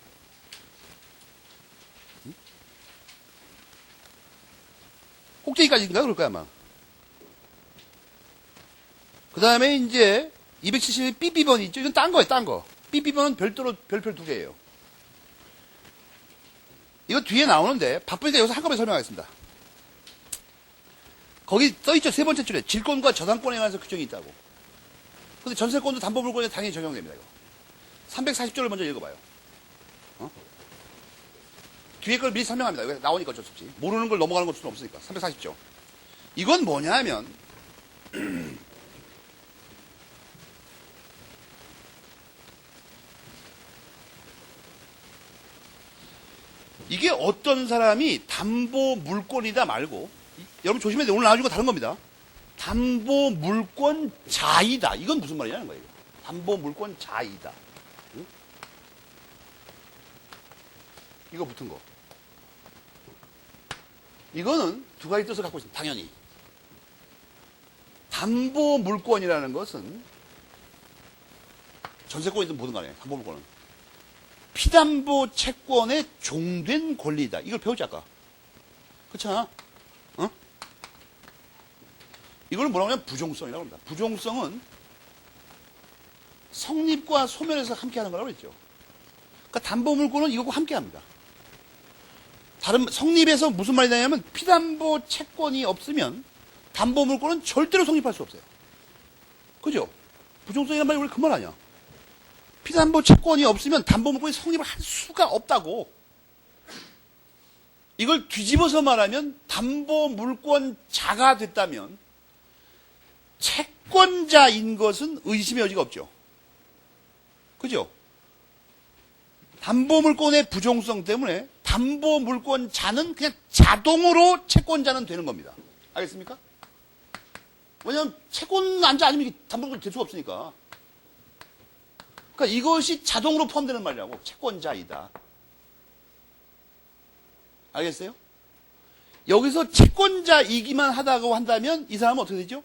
꼭대기까지인가 그럴 거야, 아마. 그 다음에 이제 271 삐삐번 있죠? 이건 딴 거예요, 딴 거. 삐삐번은 별도로 별표 2개예요. 이거 뒤에 나오는데 바쁘니까 여기서 한꺼번에 설명하겠습니다. 거기 써있죠, 세 번째 줄에. 질권과 저당권에 관해서 규정이 있다고. 근데 전세권도 담보물권에 당연히 적용됩니다, 이거. 340조를 먼저 읽어봐요. 뒤에 걸 미리 설명합니다. 이거 나오니까 어쩔 수 없지. 모르는 걸 넘어가는 걸 수는 없으니까. 340조. 이건 뭐냐 하면, 이게 어떤 사람이 담보 물권이다 말고, 여러분 조심해야 돼요. 오늘 나와준 거 다른 겁니다. 담보 물권 자이다. 이건 무슨 말이냐는 거예요. 담보 물권 자이다. 응? 이거 붙은 거. 이거는 두 가지 뜻을 갖고 있습니다. 당연히. 담보 물권이라는 것은 전세권이든 뭐든 간에 담보 물권은 피담보 채권에 종된 권리다. 이걸 배웠지 아까. 그렇잖아. 이걸 뭐라고 하냐면 부종성이라고 합니다. 부종성은 성립과 소멸에서 함께하는 거라고 그랬죠. 그러니까 담보물권은 이거하고 함께합니다. 다른 성립에서 무슨 말이 되냐면 피담보 채권이 없으면 담보물권은 절대로 성립할 수 없어요. 그죠? 부종성이란 말이 원래 그 말 아니야. 피담보 채권이 없으면 담보물권이 성립을 할 수가 없다고. 이걸 뒤집어서 말하면 담보물권자가 됐다면 채권자인 것은 의심의 여지가 없죠. 그죠? 담보물권의 부종성 때문에 담보물권자는 그냥 자동으로 채권자는 되는 겁니다. 알겠습니까? 왜냐하면 채권자 아니면 담보물권 될 수가 없으니까. 그러니까 이것이 자동으로 포함되는 말이라고. 채권자이다. 알겠어요? 여기서 채권자이기만 하다고 한다면 이 사람은 어떻게 되죠?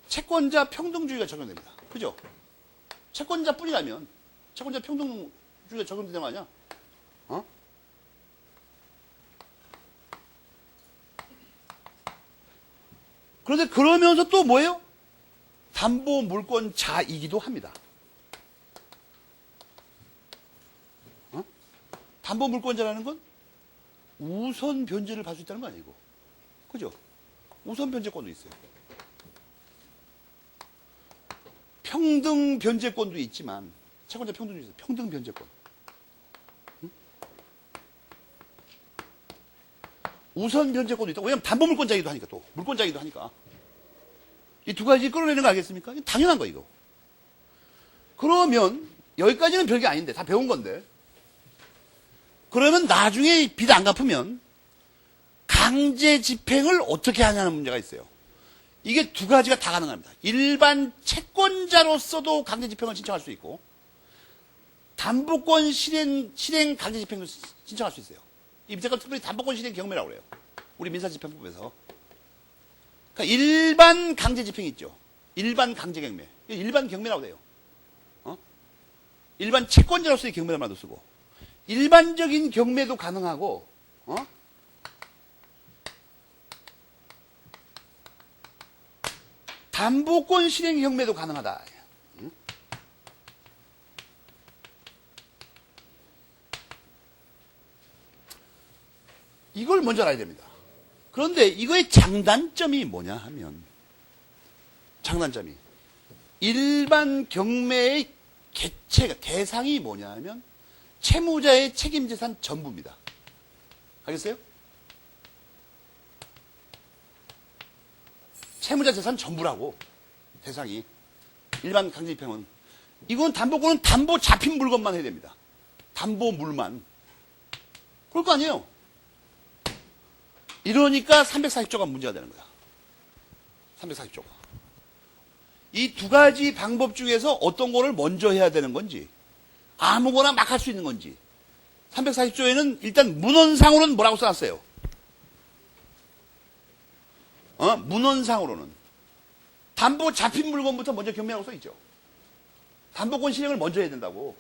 채권자 평등주의가 적용됩니다. 그죠? 채권자뿐이라면 채권자 평등주의가 적용되는 거 아니야? 그런데 그러면서 또 뭐예요? 담보물권자이기도 합니다. 담보물권자라는 건 우선 변제를 받을 수 있다는 거 아니고. 그죠? 우선 변제권도 있어요. 평등 변제권도 있지만 채권자 평등주의 있어요. 평등 변제권. 우선 변제권도 있다. 왜냐하면 담보물권자이기도 하니까 또 물권자이기도 하니까 이 두 가지 끌어내는 거 알겠습니까? 당연한 거 이거. 그러면 여기까지는 별게 아닌데 다 배운 건데 그러면 나중에 빚 안 갚으면 강제 집행을 어떻게 하냐는 문제가 있어요. 이게 두 가지가 다 가능합니다. 일반 채권자로서도 강제 집행을 신청할 수 있고 담보권 실행 강제 집행을 신청할 수 있어요. 이 밑에 건 특별히 담보권 실행 경매라고 그래요. 우리 민사집행법에서. 그러니까 일반 강제 집행이 있죠. 일반 강제 경매. 일반 경매라고 돼요. 일반 채권자로서의 경매란 말도 쓰고 일반적인 경매도 가능하고 담보권 실행 경매도 가능하다. 이걸 먼저 알아야 됩니다. 그런데 이거의 장단점이 뭐냐 하면, 장단점이 일반 경매의 개체가, 대상이 뭐냐 하면 채무자의 책임재산 전부입니다. 알겠어요? 채무자 재산 전부라고, 대상이. 일반 강제집행은. 이건 담보권은 담보 잡힌 물건만 해야 됩니다. 담보물만. 그럴 거 아니에요. 이러니까 340조가 문제가 되는 거야. 340조가. 이 두 가지 방법 중에서 어떤 거를 먼저 해야 되는 건지, 아무거나 막 할 수 있는 건지. 340조에는 일단 문헌상으로는 뭐라고 써놨어요? 문헌상으로는 담보 잡힌 물건부터 먼저 경매하고 써있죠. 담보권 실행을 먼저 해야 된다고.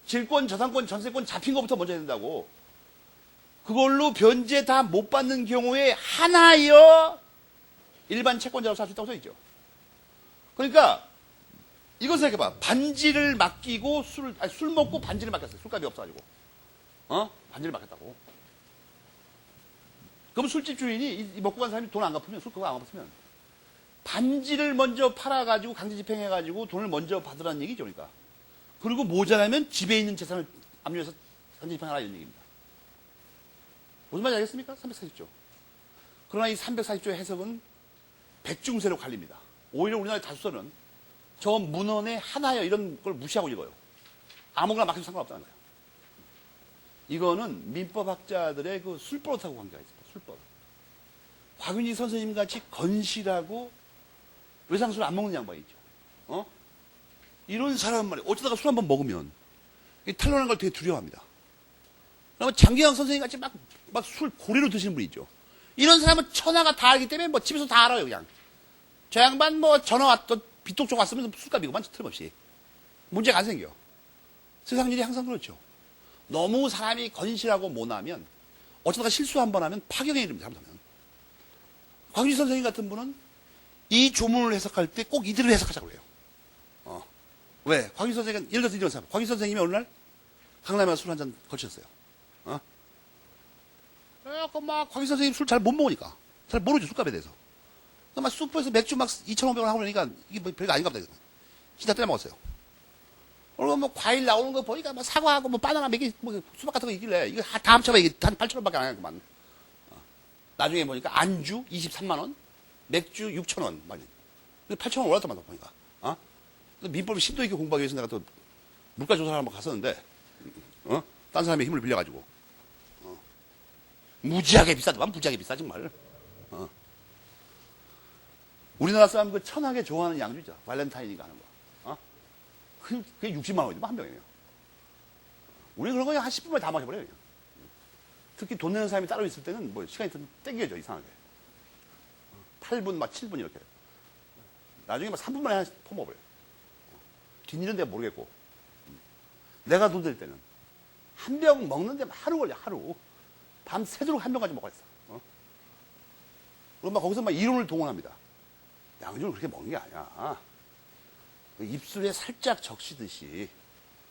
질권, 저당권, 전세권 잡힌 것부터 먼저 해야 된다고. 그걸로 변제 다 못 받는 경우에 하나여 일반 채권자로 살 수 있다고 써있죠. 그러니까 이거 생각해봐. 반지를 맡기고 술 먹고 반지를 맡겼어요. 술값이 없어가지고. 반지를 맡겼다고. 그럼 술집 주인이 먹고 간 사람이 돈 안 갚으면, 술 그거 안 갚으면 반지를 먼저 팔아가지고 강제집행해가지고 돈을 먼저 받으라는 얘기죠. 그러니까. 그리고 모자라면 집에 있는 재산을 압류해서 강제집행하라 이런 얘기입니다. 무슨 말인지 알겠습니까? 340조. 그러나 이 340조의 해석은 백중세로 갈립니다. 오히려 우리나라 다수서는 저 문헌의 하나여 이런 걸 무시하고 읽어요. 아무거나 맡겨도 상관없다는 거예요. 이거는 민법학자들의 그 술버릇하고 관계가 있습니다. 술버릇. 곽윤희 선생님 같이 건실하고 외상술 안 먹는 양반이죠. 이런 사람은 말이에요. 어쩌다가 술 한번 먹으면 탈론하는 걸 되게 두려워합니다. 그러면 장기영 선생님 같이 막 술 고래로 드시는 분이 있죠. 이런 사람은 천하가 다 알기 때문에 뭐 집에서 다 알아요, 그냥. 저 양반 뭐 전화 왔던 빚독촉 왔으면 술값이고만 틀림없이. 문제가 안 생겨. 세상 일이 항상 그렇죠. 너무 사람이 건실하고 못하면 어쩌다가 실수 한번 하면 파경에 이릅니다. 잘못하면. 곽윤희 선생님 같은 분은 이 조문을 해석할 때 꼭 이들을 해석하자고 해요. 왜? 곽윤희 선생님은 예를 들어서 이런 사람. 곽윤희 선생님이 어느 날 강남에 술 한잔 걸쳤어요. 막 곽윤희 선생님 술 잘 못 먹으니까 잘 모르죠, 술값에 대해서. 막 슈퍼에서 맥주 막 2,500원 하고 그러니까 이게 뭐 별거 아닌가 보다. 진짜 때려 먹었어요. 그리고 뭐 과일 나오는 거 보니까 뭐 사과하고 뭐 바나나 몇 개, 뭐 수박 같은 거 있길래 이거 다 합쳐봐 이게 한 8,000원밖에 안 하구만. 나중에 보니까 안주 23만원, 맥주 6,000원. 막 8,000원 올랐더만 보니까. 민법을 심도 있게 공부하기 위해서 내가 또 물가 조사를 한번 갔었는데, 딴 사람의 힘을 빌려가지고. 무지하게 비싸더만, 무지하게 비싸, 정말. 우리나라 사람 그 천하게 좋아하는 양주 있죠. 발렌타인인가 하는 거. 그게 60만 원이면 한 병이에요. 우리 그런 거 한 10분 만에 다 마셔버려요. 그냥. 특히 돈 내는 사람이 따로 있을 때는 뭐 시간이 좀 땡겨져, 이상하게. 8분, 막 7분 이렇게. 나중에 막 3분 만에 하나씩 퍼먹어버려요. 뒷일은 내가 모르겠고. 내가 돈 들 때는 한 병 먹는데 하루 걸려, 하루. 밤 새도록 한 병까지 먹어야 했어. 그럼 막 거기서 막 이론을 동원합니다. 양주를 그렇게 먹는 게 아니야. 입술에 살짝 적시듯이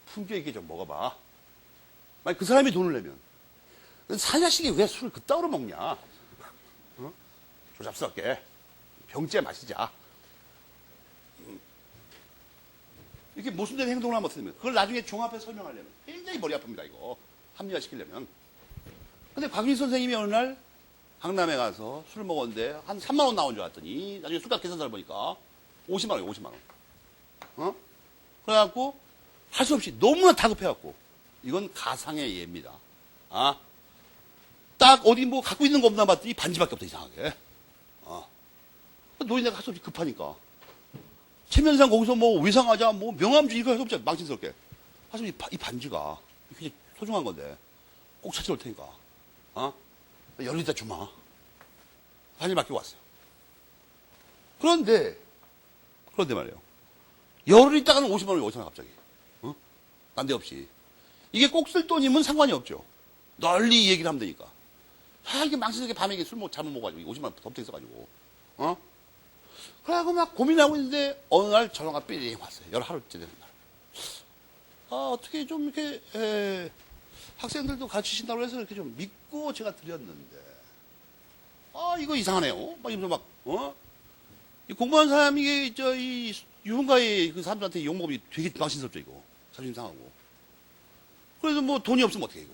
품격 있게 좀 먹어봐. 만약 그 사람이 돈을 내면 사자식이 왜 술을 그따위로 먹냐? 조잡스럽게 병째 마시자. 이렇게 모순된 행동을 하면 어떻게 됩니까? 그걸 나중에 종합해서 설명하려면 굉장히 머리 아픕니다. 이거 합리화시키려면. 근데 곽윤희 선생님이 어느 날 강남에 가서 술을 먹었는데 한 3만 원 나온 줄 알았더니 나중에 술값 계산서를 보니까 50만 원이에요. 50만 원. 그래갖고 할 수 없이 너무나 다급해갖고 이건 가상의 예입니다. 딱 어디 뭐 갖고 있는 거 없나 봤더니 반지밖에 없다, 이상하게. 노인네가 할 수 없이 급하니까. 체면상 거기서 뭐 외상하자, 뭐 명함주 이거 할 수 없잖아, 망신스럽게. 할 수 없이 이 반지가 굉장히 소중한 건데 꼭 찾아올 테니까. 열흘 있다 주마. 반지 맡기고 왔어요. 그런데 말이에요. 열흘 있다가는 50만 원이 어디서 나 갑자기. 난데없이. 이게 꼭 쓸 돈이면 상관이 없죠. 널리 얘기를 하면 되니까. 이게 망신스럽게 밤에 술 잘못 먹어가지고 50만 원 덤탱이 써가지고. 그래갖고 막 고민하고 있는데 어느 날 전화가 삐링 왔어요. 열하루째 되는 날. 어떻게 좀 이렇게 학생들도 가르치신다고 해서 이렇게 좀 믿고 제가 드렸는데 아, 이거 이상하네요. 막 이러면서 막, 이 공부한 사람이, 이 유흥가의 그 사람들한테 욕먹으면 되게 망신스럽죠, 이거. 자존심 상하고. 그래서 뭐 돈이 없으면 어떻게, 이거.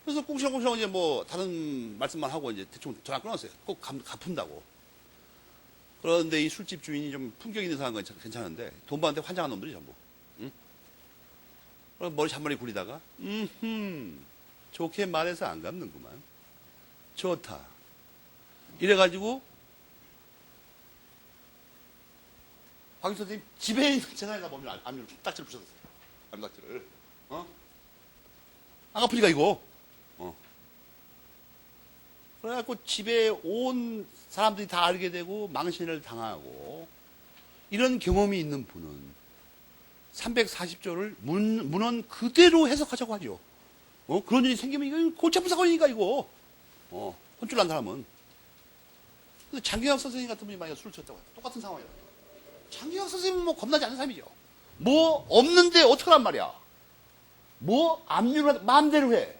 그래서 꽁시렁꽁시렁 이제 뭐 다른 말씀만 하고 이제 대충 전화 끊었어요. 꼭 갚은다고. 그런데 이 술집 주인이 좀 품격 있는 사람은 괜찮은데 돈 받는데 환장한 놈들이 전부. 응? 그럼 머리 잔머리 굴리다가 좋게 말해서 안 갚는구만. 좋다. 이래가지고 박 선생님 집에 있는 재산에다 보면 압류를 딱지를 부셨어요. 압류딱지를. 안 갚으니까 이거. 그래갖고 집에 온 사람들이 다 알게 되고 망신을 당하고 이런 경험이 있는 분은 340조를 문헌 그대로 해석하자고 하죠. 그런 일이 생기면 이거 골치 아픈 사건이니까 이거. 혼쭐 난 사람은. 근데 장경학 선생님 같은 분이 만약에 술을 쳤다고 해요. 똑같은 상황이에요. 장경학 선생님은 뭐 겁나지 않는 사람이죠. 뭐 없는데 어떡하란 말이야. 뭐 압류를 마음대로 해.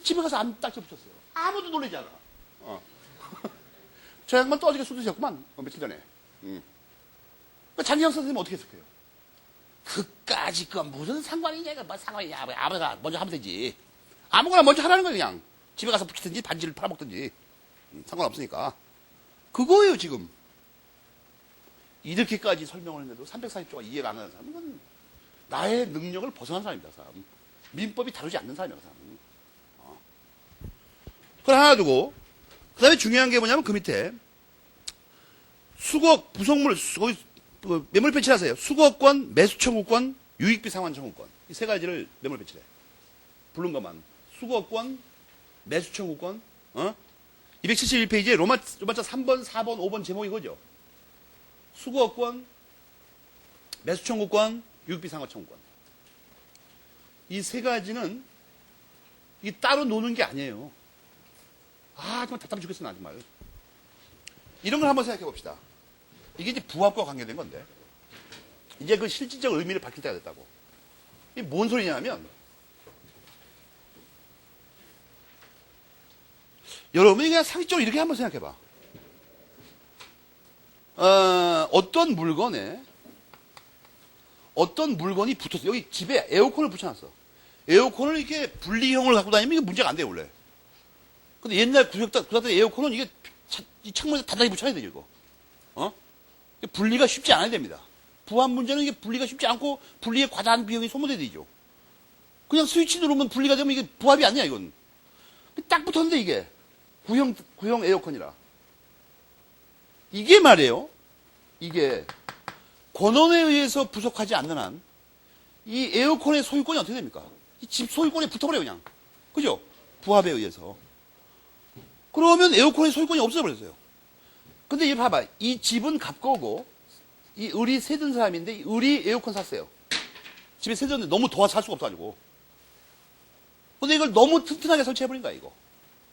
집에 가서 딱지 붙였어요. 아무도 놀라지 않아. 저 양반 또 어저께 술 드셨구만. 며칠 전에. 장기영 선생님은 어떻게 해석해요? 그까짓 건 무슨 상관이냐, 이거 뭐 상관이냐. 아무나 먼저 하면 되지. 아무거나 먼저 하라는 거예요, 그냥. 집에 가서 붙이든지 반지를 팔아먹든지. 상관없으니까. 그거예요, 지금. 이렇게까지 설명을 했는데도 340조가 이해가 안 가는 사람은 이건 나의 능력을 벗어난 사람입니다, 그 사람. 민법이 다루지 않는 사람이야, 그 사람. 그걸 하나 두고, 그 다음에 중요한 게 뭐냐면 그 밑에, 수거업, 부속물, 거기, 매물 배치를 하세요. 수거권, 매수 청구권, 유익비 상환 청구권. 이 세 가지를 매물 배치를 해. 부른 것만. 수거권, 매수 청구권, 271페이지에 로마자 3번, 4번, 5번 제목이 이거죠. 수거권, 매수 청구권, 유익비 상환 청구권. 이 세 가지는, 이 따로 노는 게 아니에요. 정말 답답해 죽겠어, 나 정말. 이런 걸 한번 생각해 봅시다. 이게 이제 부합과 관계된 건데, 이제 그 실질적 의미를 밝힐 때가 됐다고. 이게 뭔 소리냐면, 여러분이 그냥 상식적으로 이렇게 한번 생각해 봐. 어떤 물건이 붙었어. 여기 집에 에어컨을 붙여놨어. 에어컨을 이렇게 분리형을 갖고 다니면 이게 문제가 안 돼요, 원래. 근데 옛날 구석대 에어컨은 이게 이 창문에 단단히 붙여야 되죠, 이거. 분리가 쉽지 않아야 됩니다. 부합 문제는 이게 분리가 쉽지 않고 분리에 과다한 비용이 소모돼야 되죠. 그냥 스위치 누르면 분리가 되면 이게 부합이 아니야, 이건. 딱 붙었는데 이게. 구형 에어컨이라. 이게 말이에요. 이게 권한에 의해서 부속하지 않는 한 이 에어컨의 소유권이 어떻게 됩니까? 이 집 소유권에 붙어버려요, 그냥. 그죠? 부합에 의해서. 그러면 에어컨의 소유권이 없어버렸어요. 근데 이거 봐봐. 이 집은 갑거고, 이 을이 세든 사람인데, 이 을이 에어컨 샀어요. 집에 세졌는데 너무 더워서 살 수가 없어가지고. 근데 이걸 너무 튼튼하게 설치해버린 거야, 이거.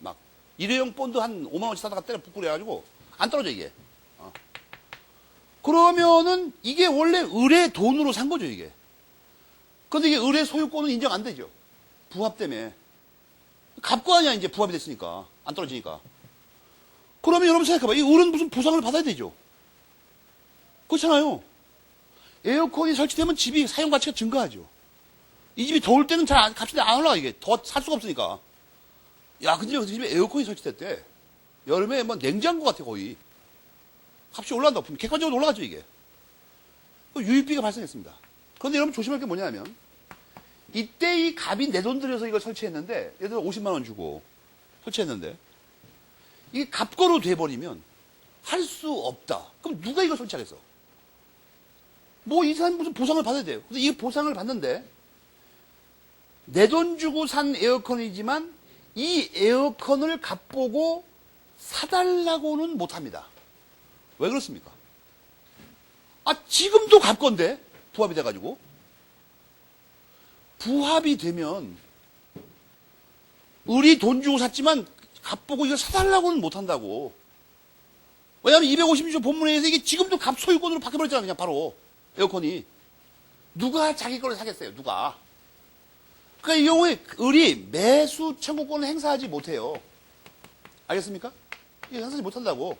막. 일회용 본드 한 5만원치 사다가 때려 부꾸려가지고, 안 떨어져, 이게. 그러면은, 이게 원래 을의 돈으로 산 거죠, 이게. 근데 이게 을의 소유권은 인정 안 되죠. 부합 때문에. 갑거 아니야, 이제 부합이 됐으니까. 안 떨어지니까. 그러면 여러분 생각해봐. 이 을은 무슨 보상을 받아야 되죠. 그렇잖아요. 에어컨이 설치되면 집이 사용 가치가 증가하죠. 이 집이 더울 때는 값이 안 올라가, 이게. 더 살 수가 없으니까. 야, 근데 그 집에 에어컨이 설치됐대. 여름에 뭐 냉장고 같아, 거의. 값이 올라간다. 객관적으로 올라가죠, 이게. 유입비가 발생했습니다. 그런데 여러분 조심할 게 뭐냐면, 이때 이 갑이 내 돈 들여서 이걸 설치했는데, 예를 들어 50만원 주고 설치했는데, 이게 갑거로 돼버리면 할 수 없다. 그럼 누가 이걸 설치하겠어? 뭐 이 사람이 무슨 보상을 받아야 돼요. 근데 이 보상을 받는데, 내 돈 주고 산 에어컨이지만, 이 에어컨을 갑보고 사달라고는 못합니다. 왜 그렇습니까? 지금도 갑건데, 부합이 돼가지고. 부합이 되면, 을이 돈 주고 샀지만, 갑보고 이거 사달라고는 못한다고. 왜냐하면 256조 본문에 의해서 이게 지금도 갑 소유권으로 바뀌어버렸잖아, 그냥 바로. 에어컨이. 누가 자기 걸로 사겠어요, 누가. 그러니까 이 경우에 을이 매수 청구권을 행사하지 못해요. 알겠습니까? 이게 행사하지 못한다고.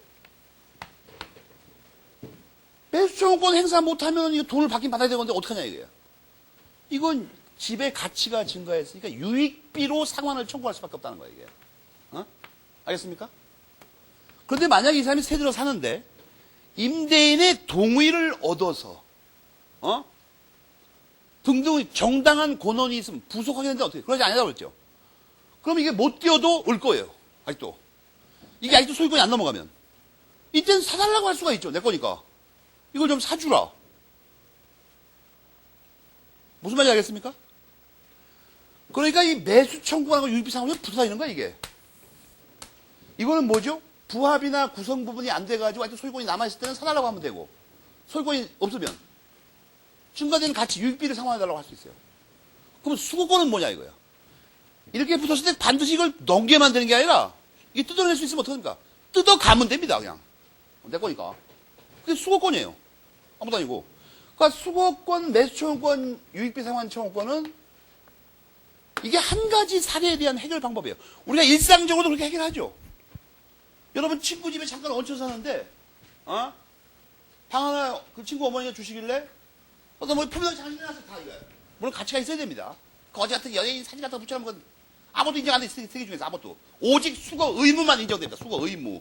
매수청구권 행사 못하면 이거 돈을 받긴 받아야 되는데 어떡하냐 이거야. 이건 집의 가치가 증가했으니까 유익비로 상환을 청구할 수밖에 없다는 거야 이게. 알겠습니까? 그런데 만약에 이 사람이 새 들어 사는데 임대인의 동의를 얻어서 등등 정당한 권한이 있으면 부속하게 되는데 어떻게? 그러지 않냐고 그랬죠. 그럼 이게 못 뛰어도 올 거예요. 아직도. 이게 아직도 소유권이 안 넘어가면. 이때는 사달라고 할 수가 있죠. 내 거니까. 이걸 좀 사주라. 무슨 말인지 알겠습니까? 그러니까 이 매수 청구하고 유익비 상환이 붙어 있는 거야 이게. 이거는 뭐죠? 부합이나 구성 부분이 안 돼가지고 아직도 소유권이 남아있을 때는 사달라고 하면 되고, 소유권이 없으면 증가되는 가치, 유익비를 상환해달라고 할 수 있어요. 그럼 수거권은 뭐냐 이거야. 이렇게 붙었을 때 반드시 이걸 넘게 만드는 게 아니라 이게 뜯어낼 수 있으면 어떡합니까? 뜯어가면 됩니다 그냥. 내 거니까. 그게 수거권이에요. 아무도 아니고. 그러니까 수거권, 매수청구권, 유익비 상환 청구권은 이게 한 가지 사례에 대한 해결 방법이에요. 우리가 일상적으로도 그렇게 해결하죠. 여러분 친구 집에 잠깐 얹혀 사는데 방 하나 그 친구 어머니가 주시길래 뭐 품평 잘 해놨어 다 이거야. 물론 가치가 있어야 됩니다. 거지 같은 연예인 사진 같은 거 붙여놓은 건 아무도 인정 안 돼. 세계 중에서 아무것도. 오직 수거 의무만 인정됩니다. 수거 의무.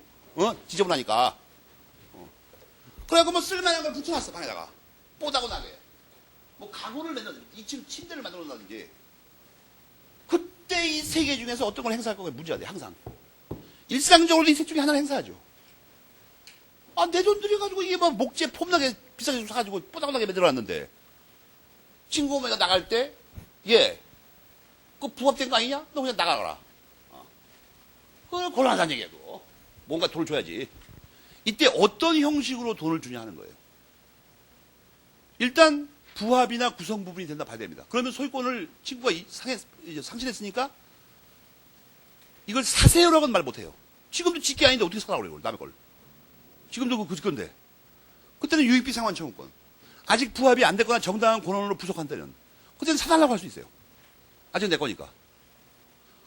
지저분하니까. 그래갖고 뭐 쓸만한 걸 붙여놨어 방에다가. 뽀다고 나게. 뭐 가구를 낸다든지 2층 침대를 만들어 놓는다든지. 그때 이 세 개 중에서 어떤 걸 행사할 거가 문제가 돼 항상. 일상적으로 이 셋 중에 하나를 행사하죠. 내 돈 들여가지고 이게 뭐 목재 폼나게 비싸게 사가지고 뽀다고나게 만들어놨는데 친구 어머니가 나갈 때 그거 부합된 거 아니냐? 너 그냥 나가라. 그걸 곤란하다는 얘기야 그거. 뭔가 돈을 줘야지. 이때 어떤 형식으로 돈을 주냐 하는 거예요. 일단 부합이나 구성 부분이 된다 봐야 됩니다. 그러면 소유권을 친구가 상실했으니까 이걸 사세요라고는 말 못해요. 지금도 짓게 아닌데 어떻게 사라고 그래요 남의 걸. 지금도 그 건데. 그때는 유익비 상환 청구권. 아직 부합이 안 됐거나 정당한 권한으로 부속한 때는 그때는 사달라고 할 수 있어요. 아직 내 거니까.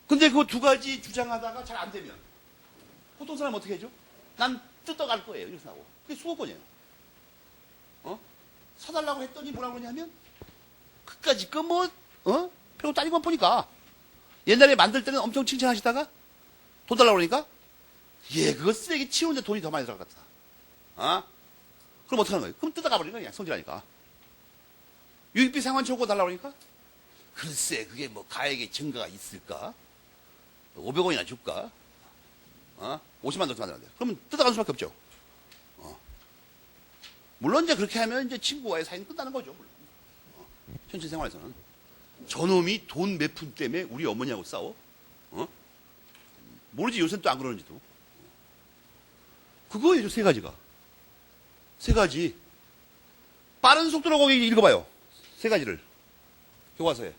근데 그 두 가지 주장하다가 잘 안 되면 보통 사람 어떻게 해줘? 난 뜯어갈 거예요. 이렇게 하고. 그게 수거권이에요. 사달라고 했더니 뭐라고 그러냐면 그까짓 거 별거 따지고 보니까 옛날에 만들 때는 엄청 칭찬하시다가 돈 달라고 그러니까 그거 쓰레기 치우는데 돈이 더 많이 들어갔다. 그럼 어떡하는 거예요? 그럼 뜯어가 버리는 거야 그냥 성질하니까. 유익비 상환 청구 달라고 그러니까 글쎄 그게 뭐 가액의 증가가 있을까? 500원이나 줄까? 50만 더 받았는데 그러면 뜯어가는 수밖에 없죠. 물론 이제 그렇게 하면 이제 친구와의 사이는 끝나는 거죠. 물론. 현실 생활에서는 저놈이 돈 몇 푼 때문에 우리 어머니하고 싸워? 모르지 요새는 또 안 그러는지도. 그거예요 세 가지가. 세 가지. 빠른 속도로 거기 읽어봐요. 세 가지를 교과서에.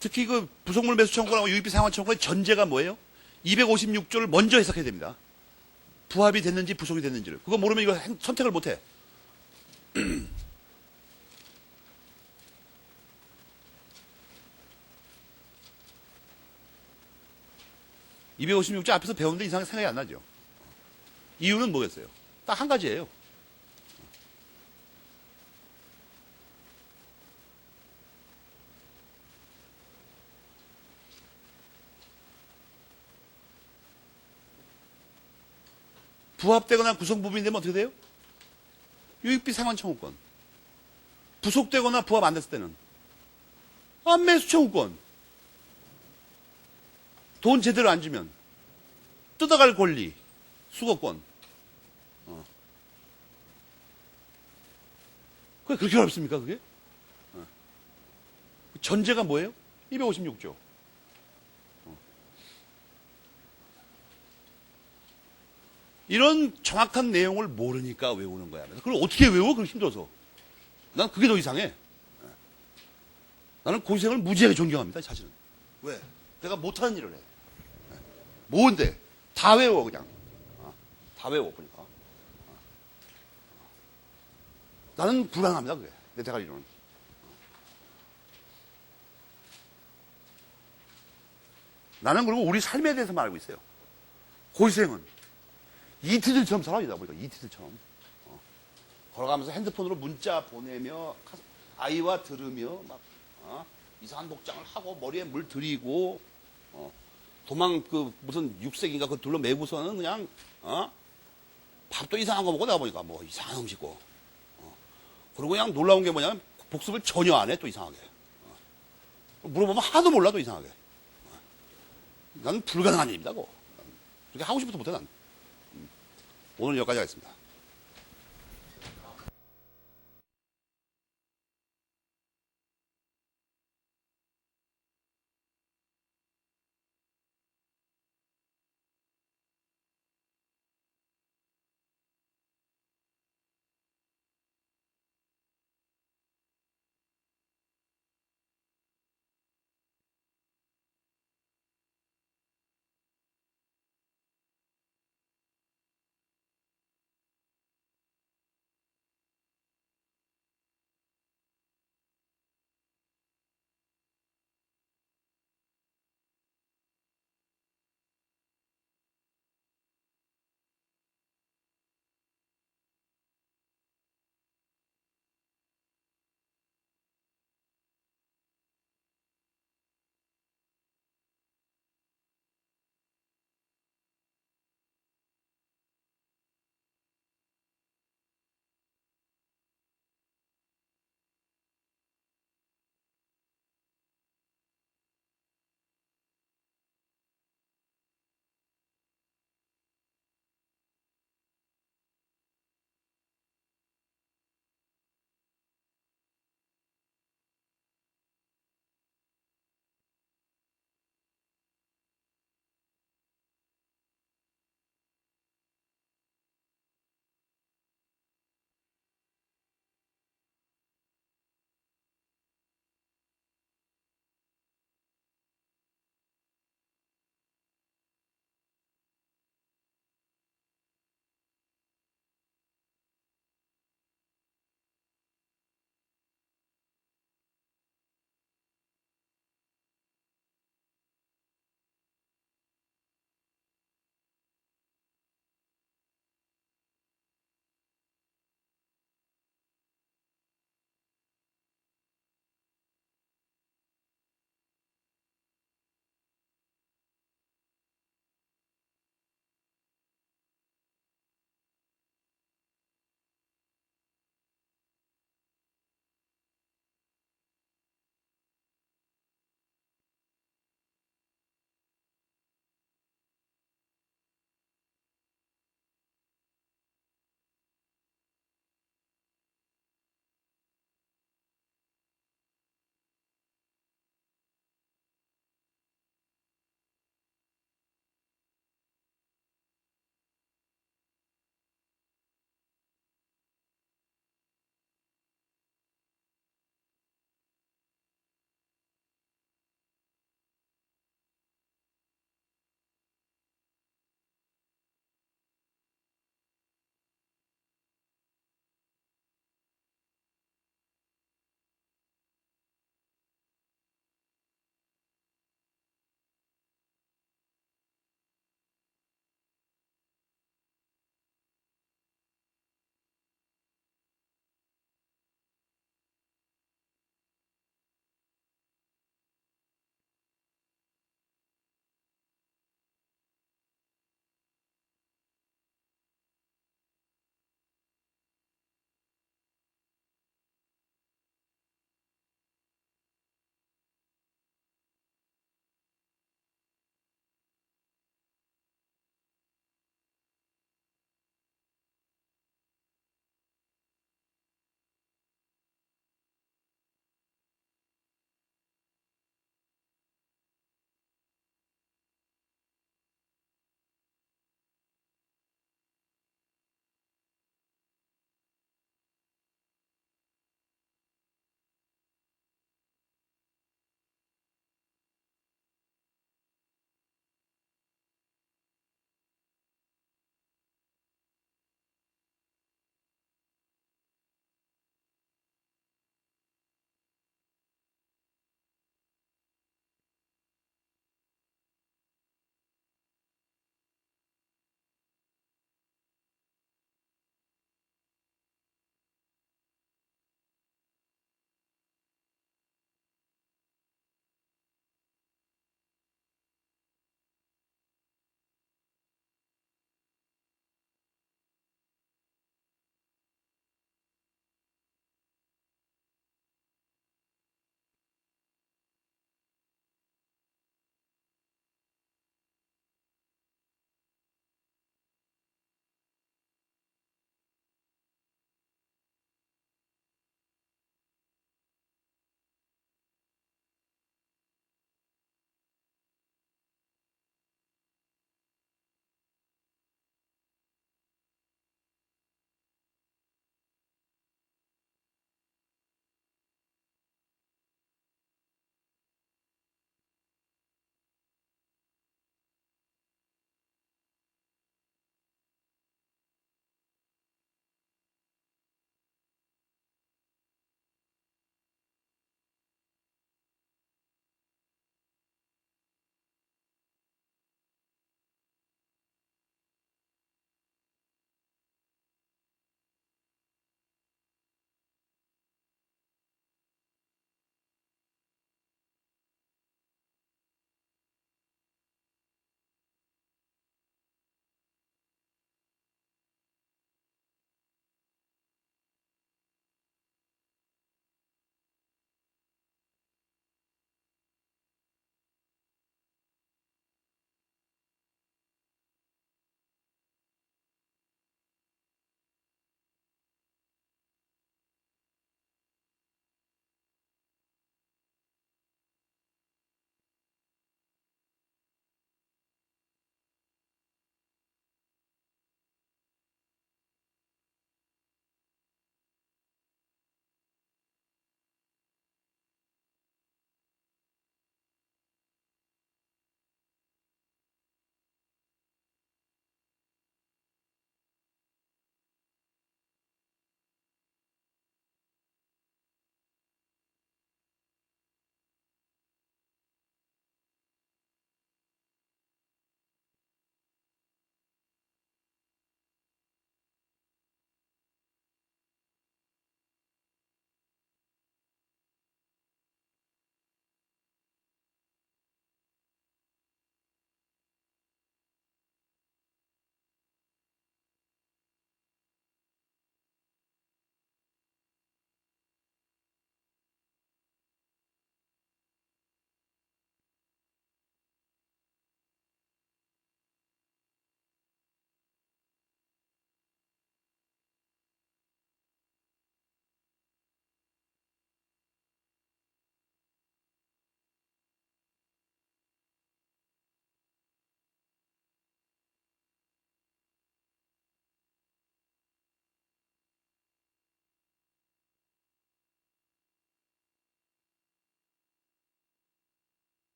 특히 그 부속물 매수 청구하고 유익비 상환 청구의 전제가 뭐예요? 256조를 먼저 해석해야 됩니다. 부합이 됐는지 부속이 됐는지를. 그거 모르면 이거 선택을 못해. 256조 앞에서 배우는데 이상하게 생각이 안 나죠. 이유는 뭐겠어요? 딱 한 가지예요. 부합되거나 구성 부분이 되면 어떻게 돼요? 유익비 상환 청구권. 부속되거나 부합 안 됐을 때는 매수 청구권. 돈 제대로 안 주면 뜯어갈 권리, 수거권. 그게 그렇게 어렵습니까 그게? 전제가 뭐예요? 256조. 이런 정확한 내용을 모르니까 외우는 거야. 그걸 어떻게 외워? 그걸 힘들어서. 난 그게 더 이상해. 나는 고생을 무지하게 존경합니다, 사실은. 왜? 내가 못하는 일을 해. 뭔데? 다 외워, 그냥. 다 외워, 보니까. 나는 불안합니다, 그게. 내 대가리로는. 나는 그리고 우리 삶에 대해서만 알고 있어요. 고시생은 이티들처럼 살아야 보니까 이티들처럼. 걸어가면서 핸드폰으로 문자 보내며 아이와 들으며 막 이상한 복장을 하고 머리에 물 들이고 도망 그 무슨 육색인가 그 둘러 매고서는 그냥 밥도 이상한 거 먹고 내가 보니까 뭐 이상한 음식고 그리고 그냥 놀라운 게 뭐냐면 복습을 전혀 안 해 또 이상하게 물어보면 하나도 몰라 도 이상하게 난 불가능한 일입니다 그거 그렇게 하고 싶어도 못해 난 오늘 여기까지 하겠습니다.